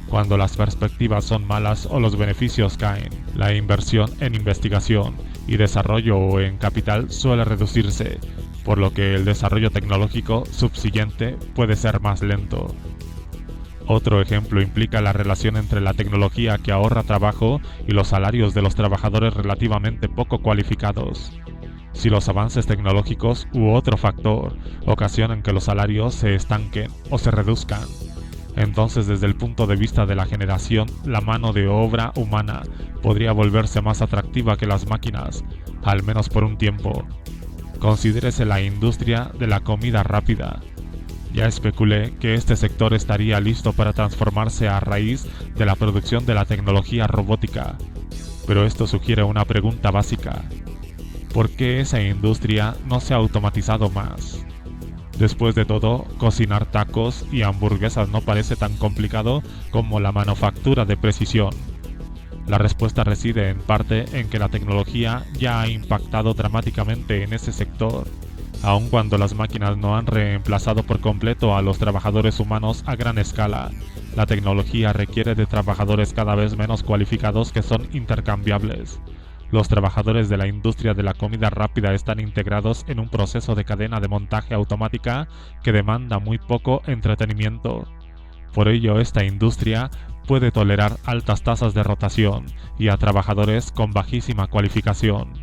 Cuando las perspectivas son malas o los beneficios caen, la inversión en investigación y desarrollo o en capital suele reducirse, por lo que el desarrollo tecnológico subsiguiente puede ser más lento. Otro ejemplo implica la relación entre la tecnología que ahorra trabajo y los salarios de los trabajadores relativamente poco cualificados. Si los avances tecnológicos u otro factor ocasionan que los salarios se estanquen o se reduzcan, entonces desde el punto de vista de la generación, la mano de obra humana podría volverse más atractiva que las máquinas, al menos por un tiempo. Considérese la industria de la comida rápida. Ya especulé que este sector estaría listo para transformarse a raíz de la producción de la tecnología robótica, pero esto sugiere una pregunta básica. ¿Por qué esa industria no se ha automatizado más? Después de todo, cocinar tacos y hamburguesas no parece tan complicado como la manufactura de precisión. La respuesta reside en parte en que la tecnología ya ha impactado dramáticamente en ese sector, aun cuando las máquinas no han reemplazado por completo a los trabajadores humanos a gran escala. La tecnología requiere de trabajadores cada vez menos cualificados que son intercambiables. Los trabajadores de la industria de la comida rápida están integrados en un proceso de cadena de montaje automática que demanda muy poco entretenimiento. Por ello, esta industria puede tolerar altas tasas de rotación y a trabajadores con bajísima cualificación.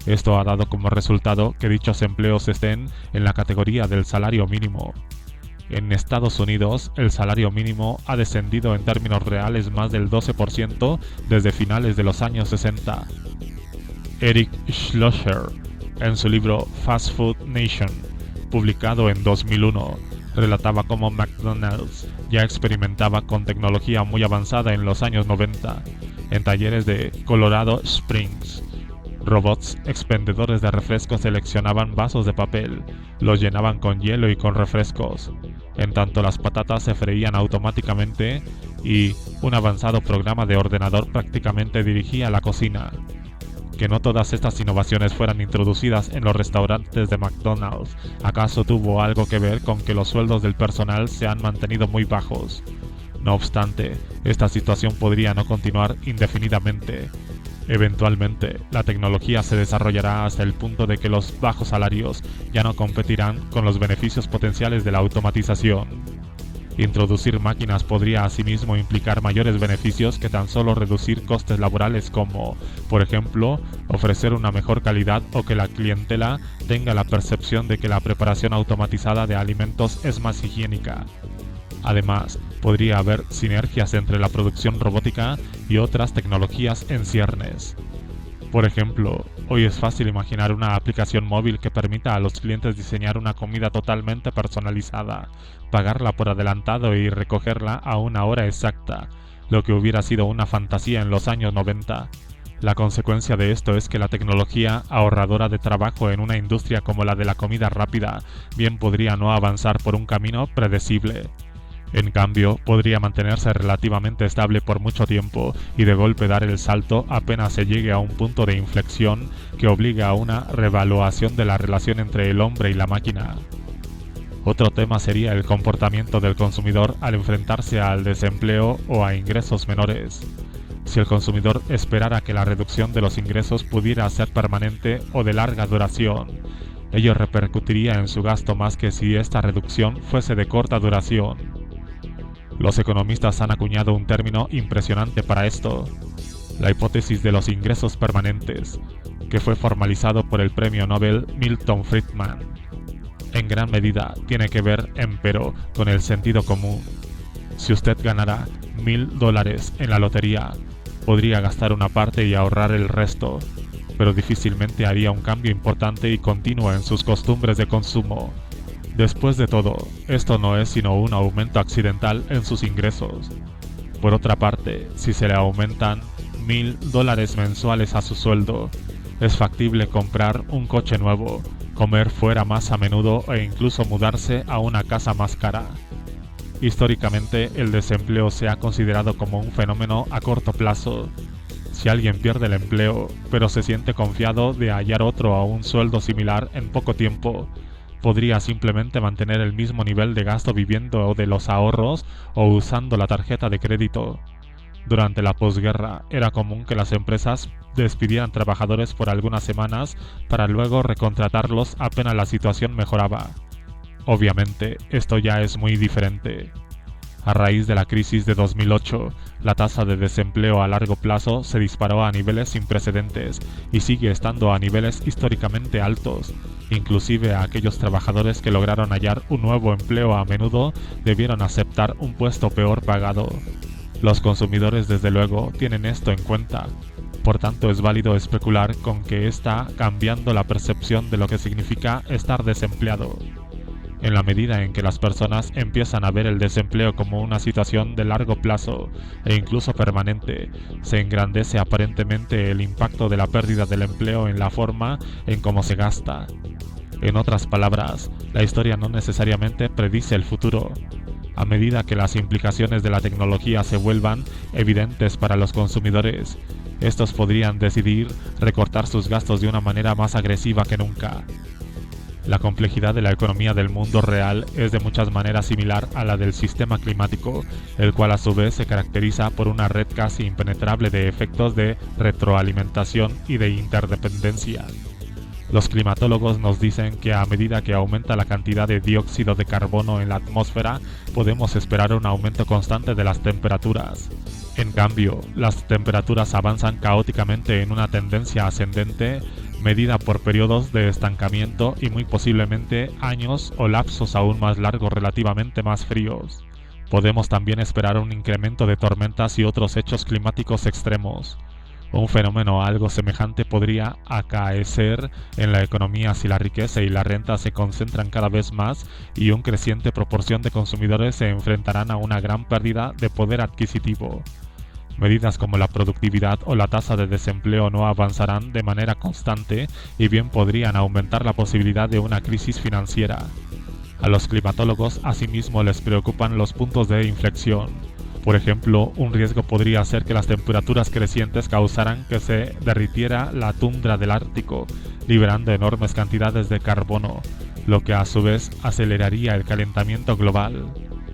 Esto ha dado como resultado que dichos empleos estén en la categoría del salario mínimo. En Estados Unidos, el salario mínimo ha descendido en términos reales más del 12% desde finales de los años 60. Eric Schlosser, en su libro Fast Food Nation, publicado en 2001, relataba cómo McDonald's ya experimentaba con tecnología muy avanzada en los años 90, en talleres de Colorado Springs. Robots expendedores de refrescos seleccionaban vasos de papel, los llenaban con hielo y con refrescos, en tanto las patatas se freían automáticamente y un avanzado programa de ordenador prácticamente dirigía la cocina. Que no todas estas innovaciones fueran introducidas en los restaurantes de McDonald's, ¿acaso tuvo algo que ver con que los sueldos del personal se han mantenido muy bajos? No obstante, esta situación podría no continuar indefinidamente. Eventualmente, la tecnología se desarrollará hasta el punto de que los bajos salarios ya no competirán con los beneficios potenciales de la automatización. Introducir máquinas podría asimismo implicar mayores beneficios que tan solo reducir costes laborales como, por ejemplo, ofrecer una mejor calidad o que la clientela tenga la percepción de que la preparación automatizada de alimentos es más higiénica. Además, podría haber sinergias entre la producción robótica y otras tecnologías en ciernes. Por ejemplo, hoy es fácil imaginar una aplicación móvil que permita a los clientes diseñar una comida totalmente personalizada, pagarla por adelantado y recogerla a una hora exacta, lo que hubiera sido una fantasía en los años 90. La consecuencia de esto es que la tecnología ahorradora de trabajo en una industria como la de la comida rápida bien podría no avanzar por un camino predecible. En cambio, podría mantenerse relativamente estable por mucho tiempo y de golpe dar el salto apenas se llegue a un punto de inflexión que obliga a una revaluación de la relación entre el hombre y la máquina. Otro tema sería el comportamiento del consumidor al enfrentarse al desempleo o a ingresos menores. Si el consumidor esperara que la reducción de los ingresos pudiera ser permanente o de larga duración, ello repercutiría en su gasto más que si esta reducción fuese de corta duración. Los economistas han acuñado un término impresionante para esto, la hipótesis de los ingresos permanentes, que fue formalizado por el premio Nobel Milton Friedman. En gran medida tiene que ver, empero, con el sentido común. Si usted ganara $1000 en la lotería, podría gastar una parte y ahorrar el resto, pero difícilmente haría un cambio importante y continuo en sus costumbres de consumo. Después de todo, esto no es sino un aumento accidental en sus ingresos. Por otra parte, si se le aumentan $1000 mensuales a su sueldo, es factible comprar un coche nuevo, comer fuera más a menudo e incluso mudarse a una casa más cara. Históricamente, el desempleo se ha considerado como un fenómeno a corto plazo. Si alguien pierde el empleo, pero se siente confiado de hallar otro a un sueldo similar en poco tiempo, podría simplemente mantener el mismo nivel de gasto viviendo de los ahorros o usando la tarjeta de crédito. Durante la posguerra, era común que las empresas despidieran trabajadores por algunas semanas para luego recontratarlos apenas la situación mejoraba. Obviamente, esto ya es muy diferente. A raíz de la crisis de 2008, la tasa de desempleo a largo plazo se disparó a niveles sin precedentes y sigue estando a niveles históricamente altos. Inclusive aquellos trabajadores que lograron hallar un nuevo empleo a menudo debieron aceptar un puesto peor pagado. Los consumidores desde luego tienen esto en cuenta, por tanto es válido especular con que está cambiando la percepción de lo que significa estar desempleado. En la medida en que las personas empiezan a ver el desempleo como una situación de largo plazo e incluso permanente, se engrandece aparentemente el impacto de la pérdida del empleo en la forma en cómo se gasta. En otras palabras, la historia no necesariamente predice el futuro. A medida que las implicaciones de la tecnología se vuelvan evidentes para los consumidores, estos podrían decidir recortar sus gastos de una manera más agresiva que nunca. La complejidad de la economía del mundo real es de muchas maneras similar a la del sistema climático, el cual a su vez se caracteriza por una red casi impenetrable de efectos de retroalimentación y de interdependencia. Los climatólogos nos dicen que a medida que aumenta la cantidad de dióxido de carbono en la atmósfera, podemos esperar un aumento constante de las temperaturas. En cambio, las temperaturas avanzan caóticamente en una tendencia ascendente, medida por periodos de estancamiento y muy posiblemente años o lapsos aún más largos relativamente más fríos. Podemos también esperar un incremento de tormentas y otros hechos climáticos extremos. Un fenómeno algo semejante podría acaecer en la economía si la riqueza y la renta se concentran cada vez más y una creciente proporción de consumidores se enfrentarán a una gran pérdida de poder adquisitivo. Medidas como la productividad o la tasa de desempleo no avanzarán de manera constante y bien podrían aumentar la posibilidad de una crisis financiera. A los climatólogos asimismo les preocupan los puntos de inflexión. Por ejemplo, un riesgo podría ser que las temperaturas crecientes causaran que se derritiera la tundra del Ártico, liberando enormes cantidades de carbono, lo que a su vez aceleraría el calentamiento global.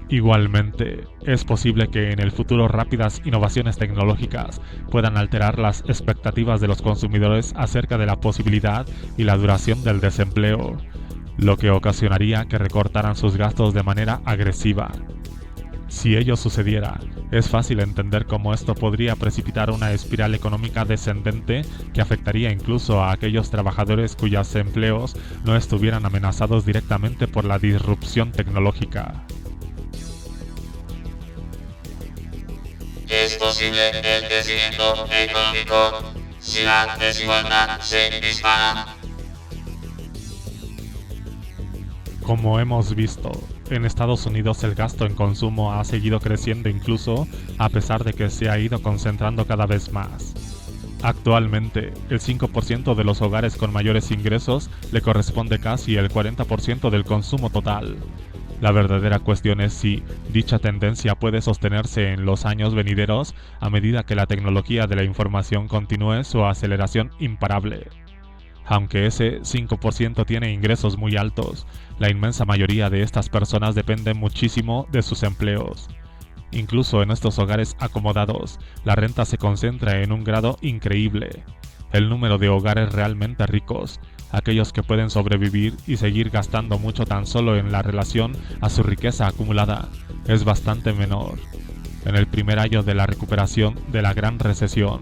Igualmente, es posible que en el futuro rápidas innovaciones tecnológicas puedan alterar las expectativas de los consumidores acerca de la posibilidad y la duración del desempleo, lo que ocasionaría que recortaran sus gastos de manera agresiva. Si ello sucediera, es fácil entender cómo esto podría precipitar una espiral económica descendente que afectaría incluso a aquellos trabajadores cuyos empleos no estuvieran amenazados directamente por la disrupción tecnológica. Es posible el crecimiento económico si la desigualdad se dispara. Como hemos visto, en Estados Unidos el gasto en consumo ha seguido creciendo incluso a pesar de que se ha ido concentrando cada vez más. Actualmente, el 5% de los hogares con mayores ingresos le corresponde casi el 40% del consumo total. La verdadera cuestión es si dicha tendencia puede sostenerse en los años venideros a medida que la tecnología de la información continúe su aceleración imparable. Aunque ese 5% tiene ingresos muy altos, la inmensa mayoría de estas personas dependen muchísimo de sus empleos. Incluso en estos hogares acomodados, la renta se concentra en un grado increíble. El número de hogares realmente ricos, aquellos que pueden sobrevivir y seguir gastando mucho tan solo en la relación a su riqueza acumulada, es bastante menor. En el primer año de la recuperación de la Gran Recesión,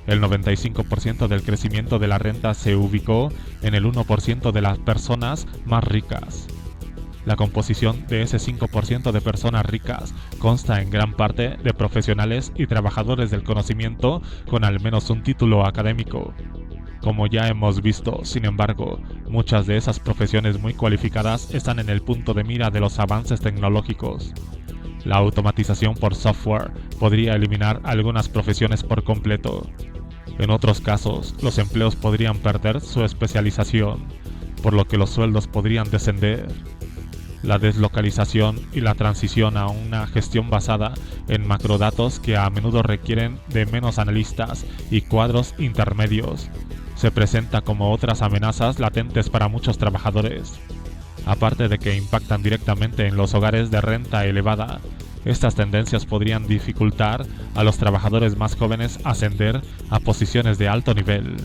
el 95% del crecimiento de la renta se ubicó en el 1% de las personas más ricas. La composición de ese 5% de personas ricas consta en gran parte de profesionales y trabajadores del conocimiento con al menos un título académico. Como ya hemos visto, sin embargo, muchas de esas profesiones muy cualificadas están en el punto de mira de los avances tecnológicos. La automatización por software podría eliminar algunas profesiones por completo. En otros casos, los empleos podrían perder su especialización, por lo que los sueldos podrían descender. La deslocalización y la transición a una gestión basada en macrodatos que a menudo requieren de menos analistas y cuadros intermedios se presenta como otras amenazas latentes para muchos trabajadores. Aparte de que impactan directamente en los hogares de renta elevada, estas tendencias podrían dificultar a los trabajadores más jóvenes ascender a posiciones de alto nivel.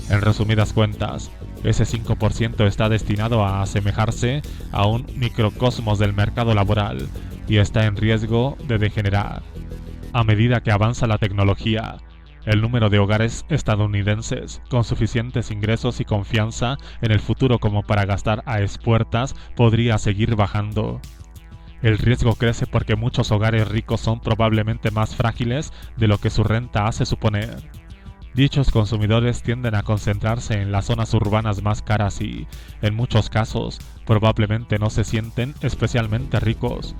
En resumidas cuentas, ese 5% está destinado a asemejarse a un microcosmos del mercado laboral y está en riesgo de degenerar. A medida que avanza la tecnología, el número de hogares estadounidenses con suficientes ingresos y confianza en el futuro como para gastar a espuertas podría seguir bajando. El riesgo crece porque muchos hogares ricos son probablemente más frágiles de lo que su renta hace suponer. Dichos consumidores tienden a concentrarse en las zonas urbanas más caras y, en muchos casos, probablemente no se sienten especialmente ricos.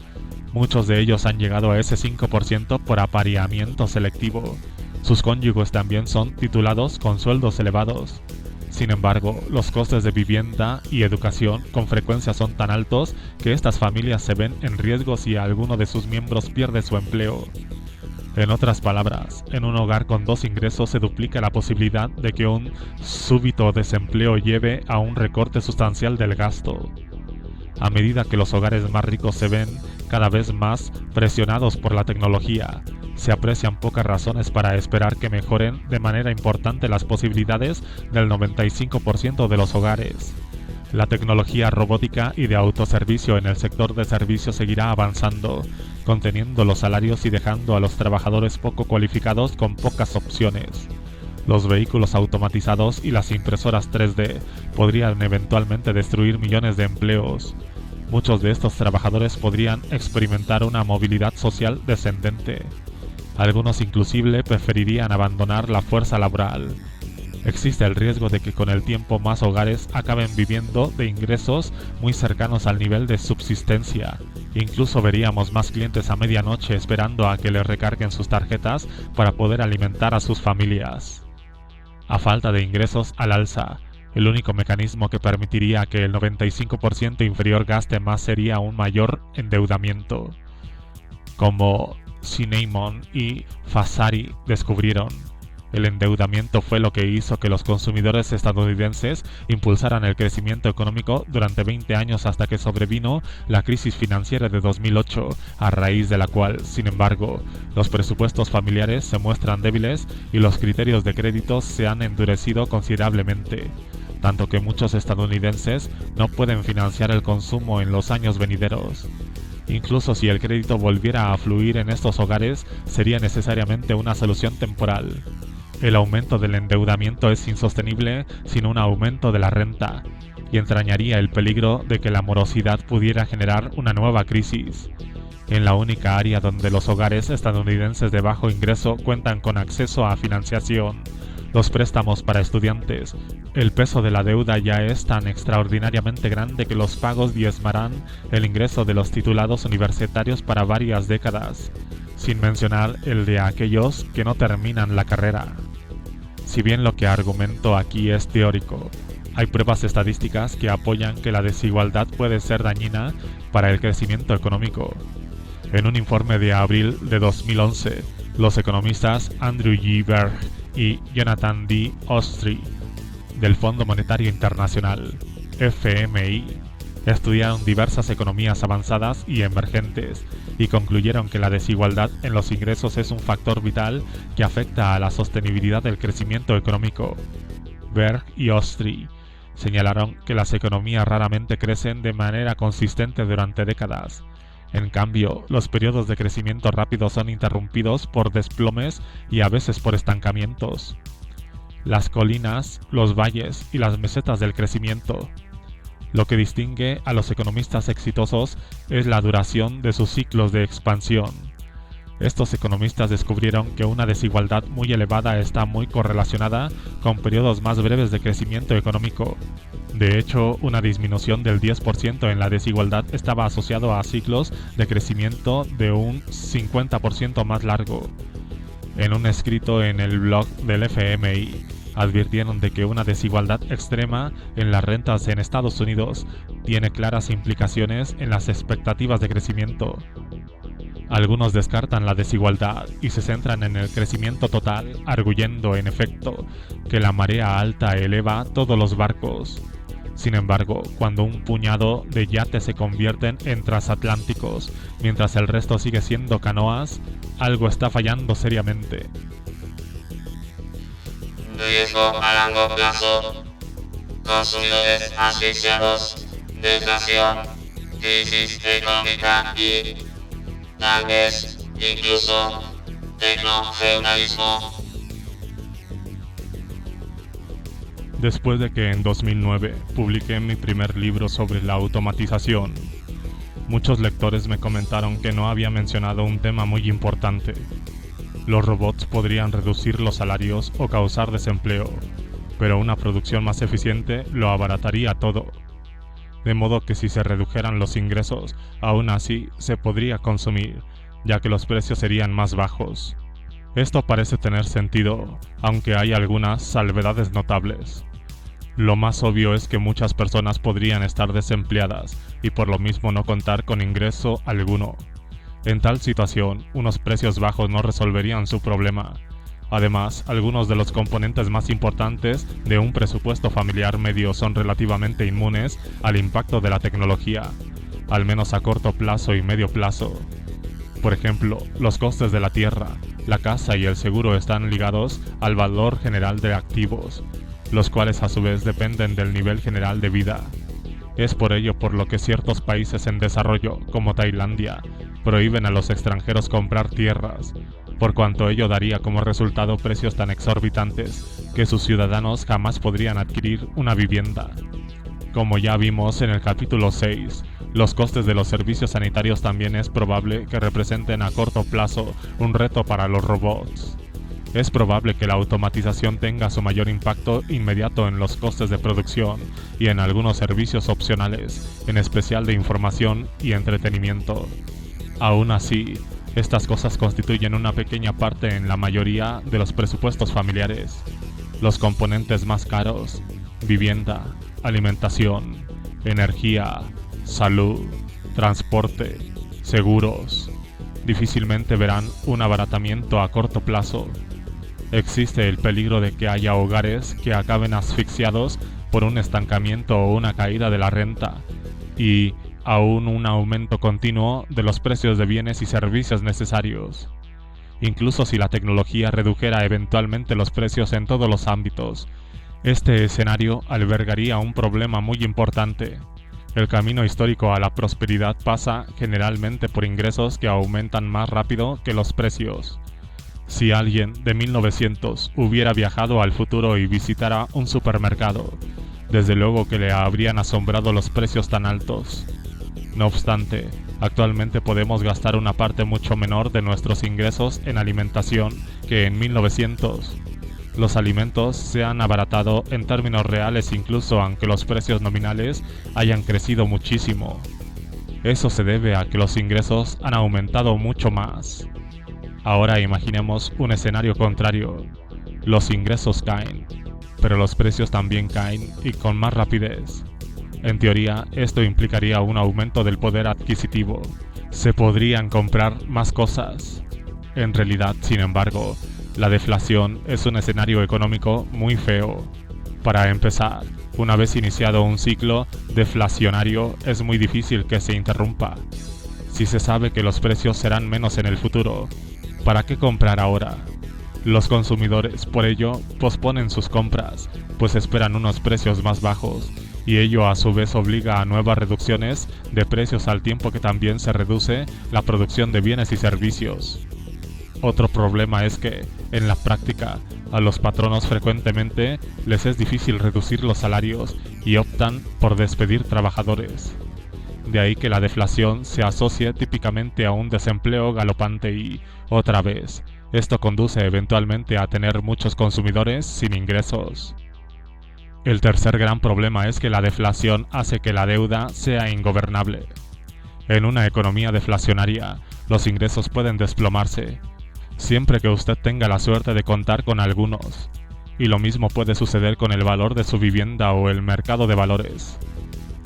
Muchos de ellos han llegado a ese 5% por apareamiento selectivo. Sus cónyuges también son titulados con sueldos elevados. Sin embargo, los costes de vivienda y educación con frecuencia son tan altos que estas familias se ven en riesgo si alguno de sus miembros pierde su empleo. En otras palabras, en un hogar con 2 ingresos se duplica la posibilidad de que un súbito desempleo lleve a un recorte sustancial del gasto. A medida que los hogares más ricos se ven cada vez más presionados por la tecnología, se aprecian pocas razones para esperar que mejoren de manera importante las posibilidades del 95% de los hogares. La tecnología robótica y de autoservicio en el sector de servicios seguirá avanzando, conteniendo los salarios y dejando a los trabajadores poco cualificados con pocas opciones. Los vehículos automatizados y las impresoras 3D podrían eventualmente destruir millones de empleos. Muchos de estos trabajadores podrían experimentar una movilidad social descendente. Algunos inclusive preferirían abandonar la fuerza laboral. Existe el riesgo de que con el tiempo más hogares acaben viviendo de ingresos muy cercanos al nivel de subsistencia. Incluso veríamos más clientes a medianoche esperando a que les recarguen sus tarjetas para poder alimentar a sus familias. A falta de ingresos al alza, el único mecanismo que permitiría que el 95% inferior gaste más sería un mayor endeudamiento. Como Cinnamon y Fasari descubrieron, el endeudamiento fue lo que hizo que los consumidores estadounidenses impulsaran el crecimiento económico durante 20 años hasta que sobrevino la crisis financiera de 2008, a raíz de la cual, sin embargo, los presupuestos familiares se muestran débiles y los criterios de crédito se han endurecido considerablemente, tanto que muchos estadounidenses no pueden financiar el consumo en los años venideros. Incluso si el crédito volviera a fluir en estos hogares, sería necesariamente una solución temporal. El aumento del endeudamiento es insostenible sin un aumento de la renta, y entrañaría el peligro de que la morosidad pudiera generar una nueva crisis. En la única área donde los hogares estadounidenses de bajo ingreso cuentan con acceso a financiación, los préstamos para estudiantes, el peso de la deuda ya es tan extraordinariamente grande que los pagos diezmarán el ingreso de los titulados universitarios para varias décadas, sin mencionar el de aquellos que no terminan la carrera. Si bien lo que argumento aquí es teórico, hay pruebas estadísticas que apoyan que la desigualdad puede ser dañina para el crecimiento económico. En un informe de abril de 2011, los economistas Andrew G. Berg y Jonathan D. Ostry, del Fondo Monetario Internacional, FMI, estudiaron diversas economías avanzadas y emergentes y concluyeron que la desigualdad en los ingresos es un factor vital que afecta a la sostenibilidad del crecimiento económico. Berg y Ostry señalaron que las economías raramente crecen de manera consistente durante décadas. En cambio, los periodos de crecimiento rápido son interrumpidos por desplomes y a veces por estancamientos. Las colinas, los valles y las mesetas del crecimiento. Lo que distingue a los economistas exitosos es la duración de sus ciclos de expansión. Estos economistas descubrieron que una desigualdad muy elevada está muy correlacionada con periodos más breves de crecimiento económico. De hecho, una disminución del 10% en la desigualdad estaba asociado a ciclos de crecimiento de un 50% más largo. En un escrito en el blog del FMI, advirtieron de que una desigualdad extrema en las rentas en Estados Unidos tiene claras implicaciones en las expectativas de crecimiento. Algunos descartan la desigualdad y se centran en el crecimiento total, arguyendo en efecto que la marea alta eleva todos los barcos. Sin embargo, cuando un puñado de yates se convierten en transatlánticos, mientras el resto sigue siendo canoas, algo está fallando seriamente. Riesgo a largo plazo. Consumidores asfixiados, deflación, crisis económica y, tal vez, incluso, tecnofeudalismo. Después de que en 2009 publiqué mi primer libro sobre la automatización, muchos lectores me comentaron que no había mencionado un tema muy importante. Los robots podrían reducir los salarios o causar desempleo, pero una producción más eficiente lo abarataría todo. De modo que si se redujeran los ingresos, aún así se podría consumir, ya que los precios serían más bajos. Esto parece tener sentido, aunque hay algunas salvedades notables. Lo más obvio es que muchas personas podrían estar desempleadas y por lo mismo no contar con ingreso alguno. En tal situación, unos precios bajos no resolverían su problema. Además, algunos de los componentes más importantes de un presupuesto familiar medio son relativamente inmunes al impacto de la tecnología, al menos a corto plazo y medio plazo. Por ejemplo, los costes de la tierra, la casa y el seguro están ligados al valor general de activos, los cuales a su vez dependen del nivel general de vida. Es por ello por lo que ciertos países en desarrollo, como Tailandia, prohíben a los extranjeros comprar tierras, por cuanto ello daría como resultado precios tan exorbitantes que sus ciudadanos jamás podrían adquirir una vivienda. Como ya vimos en el capítulo 6, los costes de los servicios sanitarios también es probable que representen a corto plazo un reto para los robots. Es probable que la automatización tenga su mayor impacto inmediato en los costes de producción y en algunos servicios opcionales, en especial de información y entretenimiento. Aún así, estas cosas constituyen una pequeña parte en la mayoría de los presupuestos familiares. Los componentes más caros, vivienda, alimentación, energía, salud, transporte, seguros, difícilmente verán un abaratamiento a corto plazo. Existe el peligro de que haya hogares que acaben asfixiados por un estancamiento o una caída de la renta, y aún un aumento continuo de los precios de bienes y servicios necesarios. Incluso si la tecnología redujera eventualmente los precios en todos los ámbitos, este escenario albergaría un problema muy importante. El camino histórico a la prosperidad pasa generalmente por ingresos que aumentan más rápido que los precios. Si alguien de 1900 hubiera viajado al futuro y visitara un supermercado, desde luego que le habrían asombrado los precios tan altos. No obstante, actualmente podemos gastar una parte mucho menor de nuestros ingresos en alimentación que en 1900. Los alimentos se han abaratado en términos reales incluso aunque los precios nominales hayan crecido muchísimo. Eso se debe a que los ingresos han aumentado mucho más. Ahora imaginemos un escenario contrario. Los ingresos caen, pero los precios también caen y con más rapidez. En teoría, esto implicaría un aumento del poder adquisitivo. Se podrían comprar más cosas. En realidad, sin embargo, la deflación es un escenario económico muy feo. Para empezar, una vez iniciado un ciclo deflacionario, es muy difícil que se interrumpa. Si se sabe que los precios serán menos en el futuro, ¿para qué comprar ahora? Los consumidores, por ello, posponen sus compras, pues esperan unos precios más bajos, y ello a su vez obliga a nuevas reducciones de precios al tiempo que también se reduce la producción de bienes y servicios. Otro problema es que, en la práctica, A los patronos frecuentemente les es difícil reducir los salarios y optan por despedir trabajadores. De ahí que la deflación se asocie típicamente a un desempleo galopante y, otra vez, esto conduce eventualmente a tener muchos consumidores sin ingresos. El tercer gran problema es que la deflación hace que la deuda sea ingobernable. En una economía deflacionaria, los ingresos pueden desplomarse, siempre que usted tenga la suerte de contar con algunos, y lo mismo puede suceder con el valor de su vivienda o el mercado de valores.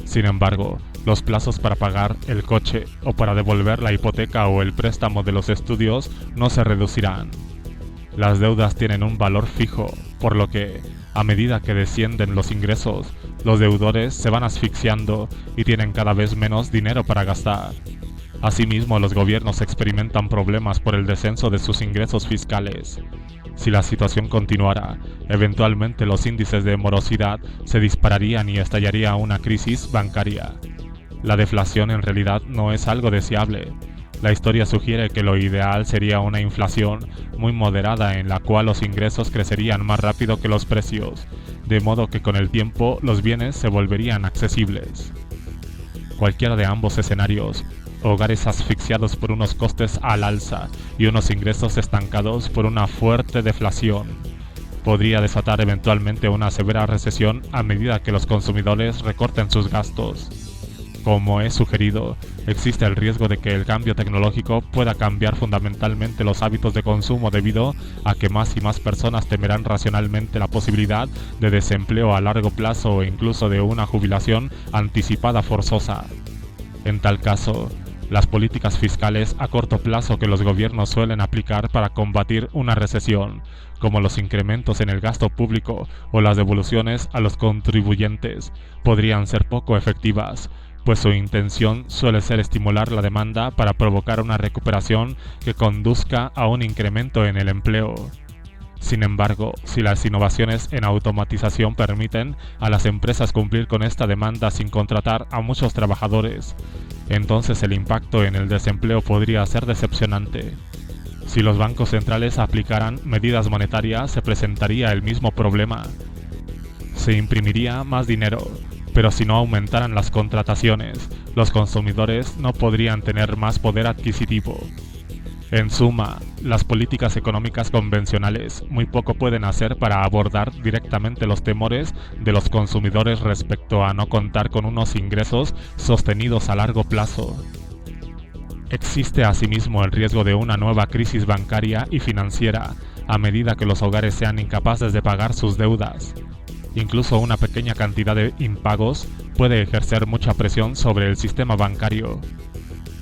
Sin embargo, los plazos para pagar el coche o para devolver la hipoteca o el préstamo de los estudios no se reducirán. Las deudas tienen un valor fijo, por lo que, a medida que descienden los ingresos, los deudores se van asfixiando y tienen cada vez menos dinero para gastar. Asimismo, los gobiernos experimentan problemas por el descenso de sus ingresos fiscales. Si la situación continuara, eventualmente los índices de morosidad se dispararían y estallaría una crisis bancaria. La deflación en realidad no es algo deseable. La historia sugiere que lo ideal sería una inflación muy moderada en la cual los ingresos crecerían más rápido que los precios, de modo que con el tiempo los bienes se volverían accesibles. Cualquiera de ambos escenarios, hogares asfixiados por unos costes al alza y unos ingresos estancados por una fuerte deflación, podría desatar eventualmente una severa recesión a medida que los consumidores recorten sus gastos. Como he sugerido, existe el riesgo de que el cambio tecnológico pueda cambiar fundamentalmente los hábitos de consumo debido a que más y más personas temerán racionalmente la posibilidad de desempleo a largo plazo o incluso de una jubilación anticipada forzosa. En tal caso, las políticas fiscales a corto plazo que los gobiernos suelen aplicar para combatir una recesión, como los incrementos en el gasto público o las devoluciones a los contribuyentes, podrían ser poco efectivas, pues su intención suele ser estimular la demanda para provocar una recuperación que conduzca a un incremento en el empleo. Sin embargo, si las innovaciones en automatización permiten a las empresas cumplir con esta demanda sin contratar a muchos trabajadores, entonces el impacto en el desempleo podría ser decepcionante. Si los bancos centrales aplicaran medidas monetarias, se presentaría el mismo problema. Se imprimiría más dinero, pero si no aumentaran las contrataciones, los consumidores no podrían tener más poder adquisitivo. En suma, las políticas económicas convencionales muy poco pueden hacer para abordar directamente los temores de los consumidores respecto a no contar con unos ingresos sostenidos a largo plazo. Existe asimismo el riesgo de una nueva crisis bancaria y financiera a medida que los hogares sean incapaces de pagar sus deudas. Incluso una pequeña cantidad de impagos puede ejercer mucha presión sobre el sistema bancario.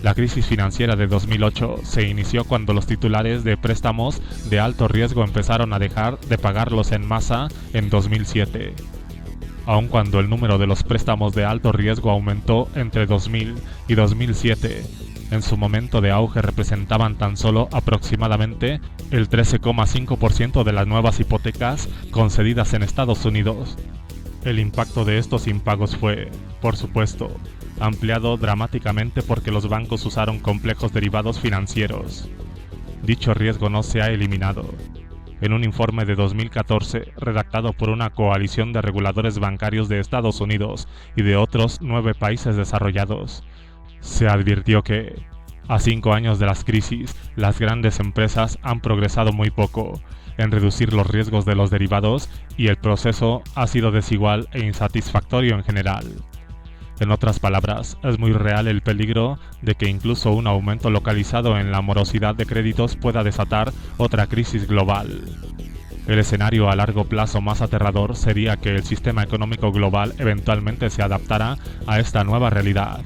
La crisis financiera de 2008 se inició cuando los titulares de préstamos de alto riesgo empezaron a dejar de pagarlos en masa en 2007. Aun cuando el número de los préstamos de alto riesgo aumentó entre 2000 y 2007, en su momento de auge representaban tan solo aproximadamente el 13,5% de las nuevas hipotecas concedidas en Estados Unidos. El impacto de estos impagos fue, por supuesto, ampliado dramáticamente porque los bancos usaron complejos derivados financieros. Dicho riesgo no se ha eliminado. En un informe de 2014, redactado por una coalición de reguladores bancarios de Estados Unidos y de otros 9 países desarrollados, se advirtió que, a 5 años de las crisis, las grandes empresas han progresado muy poco en reducir los riesgos de los derivados y el proceso ha sido desigual e insatisfactorio en general. En otras palabras, es muy real el peligro de que incluso un aumento localizado en la morosidad de créditos pueda desatar otra crisis global. El escenario a largo plazo más aterrador sería que el sistema económico global eventualmente se adaptara a esta nueva realidad.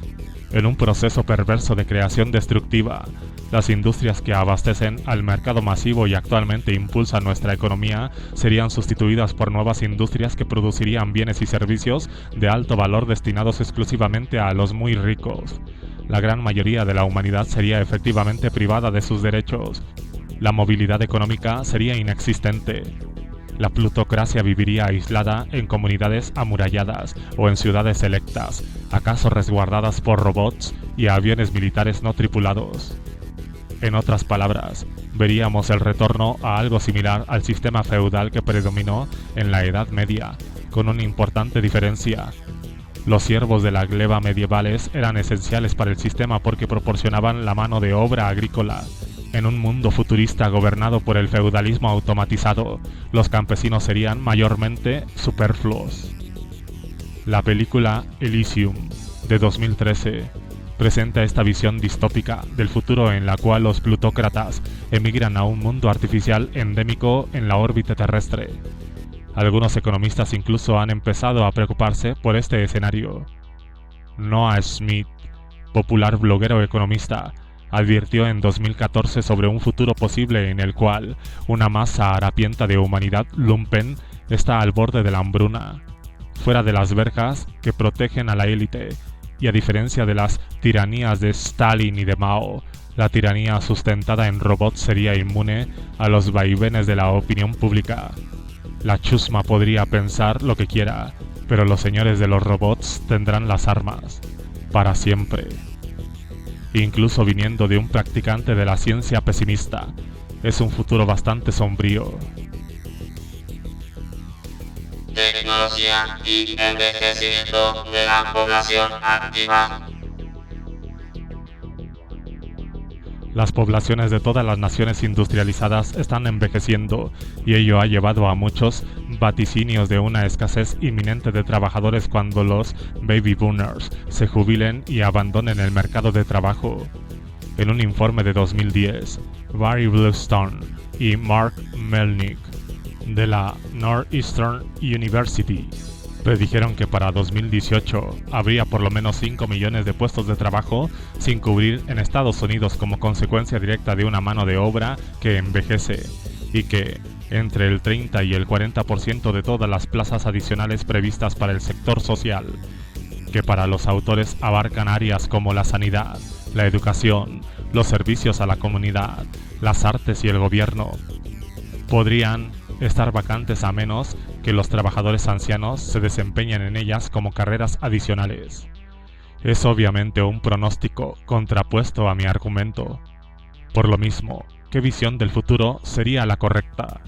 En un proceso perverso de creación destructiva, las industrias que abastecen al mercado masivo y actualmente impulsan nuestra economía serían sustituidas por nuevas industrias que producirían bienes y servicios de alto valor destinados exclusivamente a los muy ricos. La gran mayoría de la humanidad sería efectivamente privada de sus derechos. La movilidad económica sería inexistente. La plutocracia viviría aislada en comunidades amuralladas o en ciudades selectas, acaso resguardadas por robots y aviones militares no tripulados. En otras palabras, veríamos el retorno a algo similar al sistema feudal que predominó en la Edad Media, con una importante diferencia. Los siervos de la gleba medievales eran esenciales para el sistema porque proporcionaban la mano de obra agrícola. En un mundo futurista gobernado por el feudalismo automatizado, los campesinos serían mayormente superfluos. La película Elysium, de 2013, presenta esta visión distópica del futuro en la cual los plutócratas emigran a un mundo artificial endémico en la órbita terrestre. Algunos economistas incluso han empezado a preocuparse por este escenario. Noah Smith, popular bloguero economista, advirtió en 2014 sobre un futuro posible en el cual una masa harapienta de humanidad lumpen está al borde de la hambruna, fuera de las verjas que protegen a la élite, y a diferencia de las tiranías de Stalin y de Mao, la tiranía sustentada en robots sería inmune a los vaivenes de la opinión pública. La chusma podría pensar lo que quiera, pero los señores de los robots tendrán las armas, para siempre. Incluso viniendo de un practicante de la ciencia pesimista, es un futuro bastante sombrío. Tecnología y envejecimiento de la población activa. Las poblaciones de todas las naciones industrializadas están envejeciendo, y ello ha llevado a muchos vaticinios de una escasez inminente de trabajadores cuando los baby boomers se jubilen y abandonen el mercado de trabajo. En un informe de 2010, Barry Bluestone y Mark Melnick, de la Northeastern University, predijeron que para 2018 habría por lo menos 5 millones de puestos de trabajo sin cubrir en Estados Unidos como consecuencia directa de una mano de obra que envejece, y que entre el 30 y el 40% de todas las plazas adicionales previstas para el sector social, que para los autores abarcan áreas como la sanidad, la educación, los servicios a la comunidad, las artes y el gobierno, podrían estar vacantes a menos que los trabajadores ancianos se desempeñen en ellas como carreras adicionales. Es obviamente un pronóstico contrapuesto a mi argumento. Por lo mismo, ¿qué visión del futuro sería la correcta?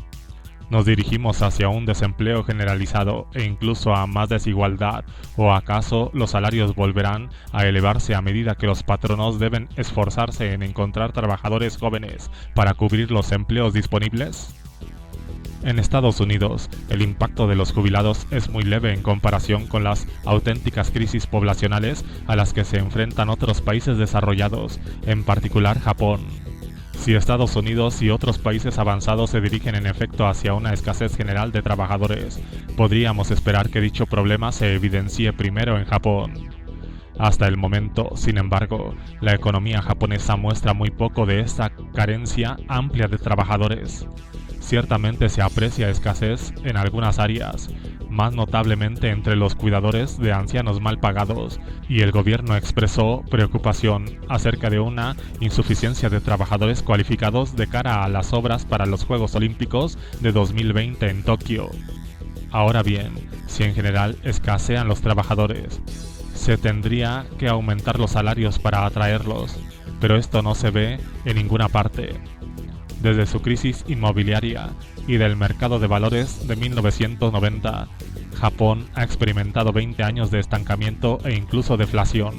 ¿Nos dirigimos hacia un desempleo generalizado e incluso a más desigualdad, o acaso los salarios volverán a elevarse a medida que los patronos deben esforzarse en encontrar trabajadores jóvenes para cubrir los empleos disponibles? En Estados Unidos, el impacto de los jubilados es muy leve en comparación con las auténticas crisis poblacionales a las que se enfrentan otros países desarrollados, en particular Japón. Si Estados Unidos y otros países avanzados se dirigen en efecto hacia una escasez general de trabajadores, podríamos esperar que dicho problema se evidencie primero en Japón. Hasta el momento, sin embargo, la economía japonesa muestra muy poco de esta carencia amplia de trabajadores. Ciertamente se aprecia escasez en algunas áreas, más notablemente entre los cuidadores de ancianos mal pagados, y el gobierno expresó preocupación acerca de una insuficiencia de trabajadores cualificados de cara a las obras para los Juegos Olímpicos de 2020 en Tokio. Ahora bien, si en general escasean los trabajadores, se tendría que aumentar los salarios para atraerlos, pero esto no se ve en ninguna parte. Desde su crisis inmobiliaria y del mercado de valores de 1990, Japón ha experimentado 20 años de estancamiento e incluso deflación.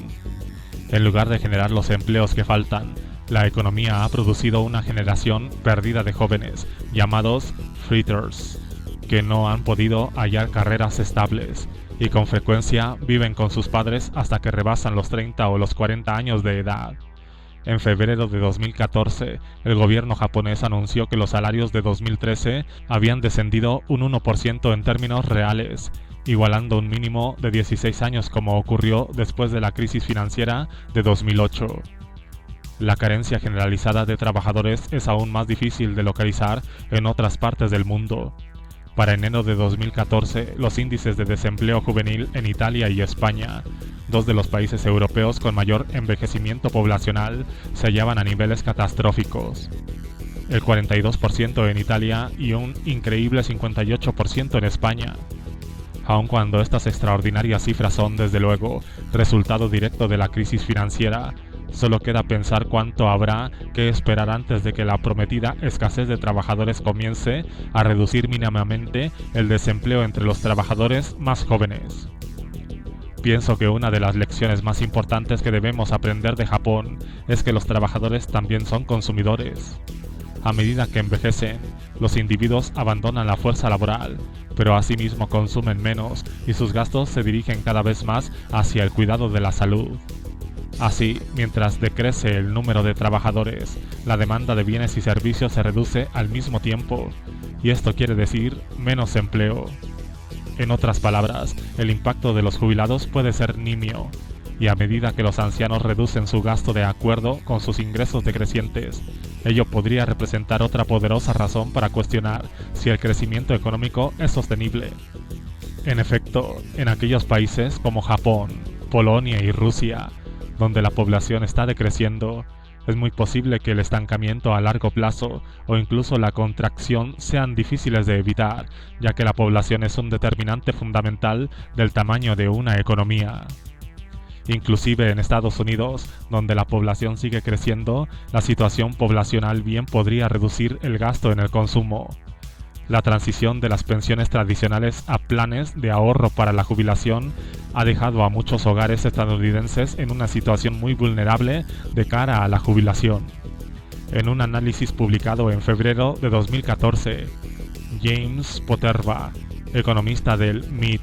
En lugar de generar los empleos que faltan, la economía ha producido una generación perdida de jóvenes, llamados freeters, que no han podido hallar carreras estables, y con frecuencia viven con sus padres hasta que rebasan los 30 o los 40 años de edad. En febrero de 2014, el gobierno japonés anunció que los salarios de 2013 habían descendido un 1% en términos reales, igualando un mínimo de 16 años como ocurrió después de la crisis financiera de 2008. La carencia generalizada de trabajadores es aún más difícil de localizar en otras partes del mundo. Para enero de 2014, los índices de desempleo juvenil en Italia y España, dos de los países europeos con mayor envejecimiento poblacional, se hallaban a niveles catastróficos. El 42% en Italia y un increíble 58% en España. Aun cuando estas extraordinarias cifras son, desde luego, resultado directo de la crisis financiera, Solo queda pensar cuánto habrá que esperar antes de que la prometida escasez de trabajadores comience a reducir mínimamente el desempleo entre los trabajadores más jóvenes. Pienso que una de las lecciones más importantes que debemos aprender de Japón es que los trabajadores también son consumidores. A medida que envejecen, los individuos abandonan la fuerza laboral, pero asimismo consumen menos y sus gastos se dirigen cada vez más hacia el cuidado de la salud. Así, mientras decrece el número de trabajadores, la demanda de bienes y servicios se reduce al mismo tiempo, y esto quiere decir menos empleo. En otras palabras, el impacto de los jubilados puede ser nimio, y a medida que los ancianos reducen su gasto de acuerdo con sus ingresos decrecientes, ello podría representar otra poderosa razón para cuestionar si el crecimiento económico es sostenible. En efecto, en aquellos países como Japón, Polonia y Rusia, donde la población está decreciendo, es muy posible que el estancamiento a largo plazo o incluso la contracción sean difíciles de evitar, ya que la población es un determinante fundamental del tamaño de una economía. Inclusive en Estados Unidos, donde la población sigue creciendo, la situación poblacional bien podría reducir el gasto en el consumo. La transición de las pensiones tradicionales a planes de ahorro para la jubilación ha dejado a muchos hogares estadounidenses en una situación muy vulnerable de cara a la jubilación. En un análisis publicado en febrero de 2014, James Poterba, economista del MIT,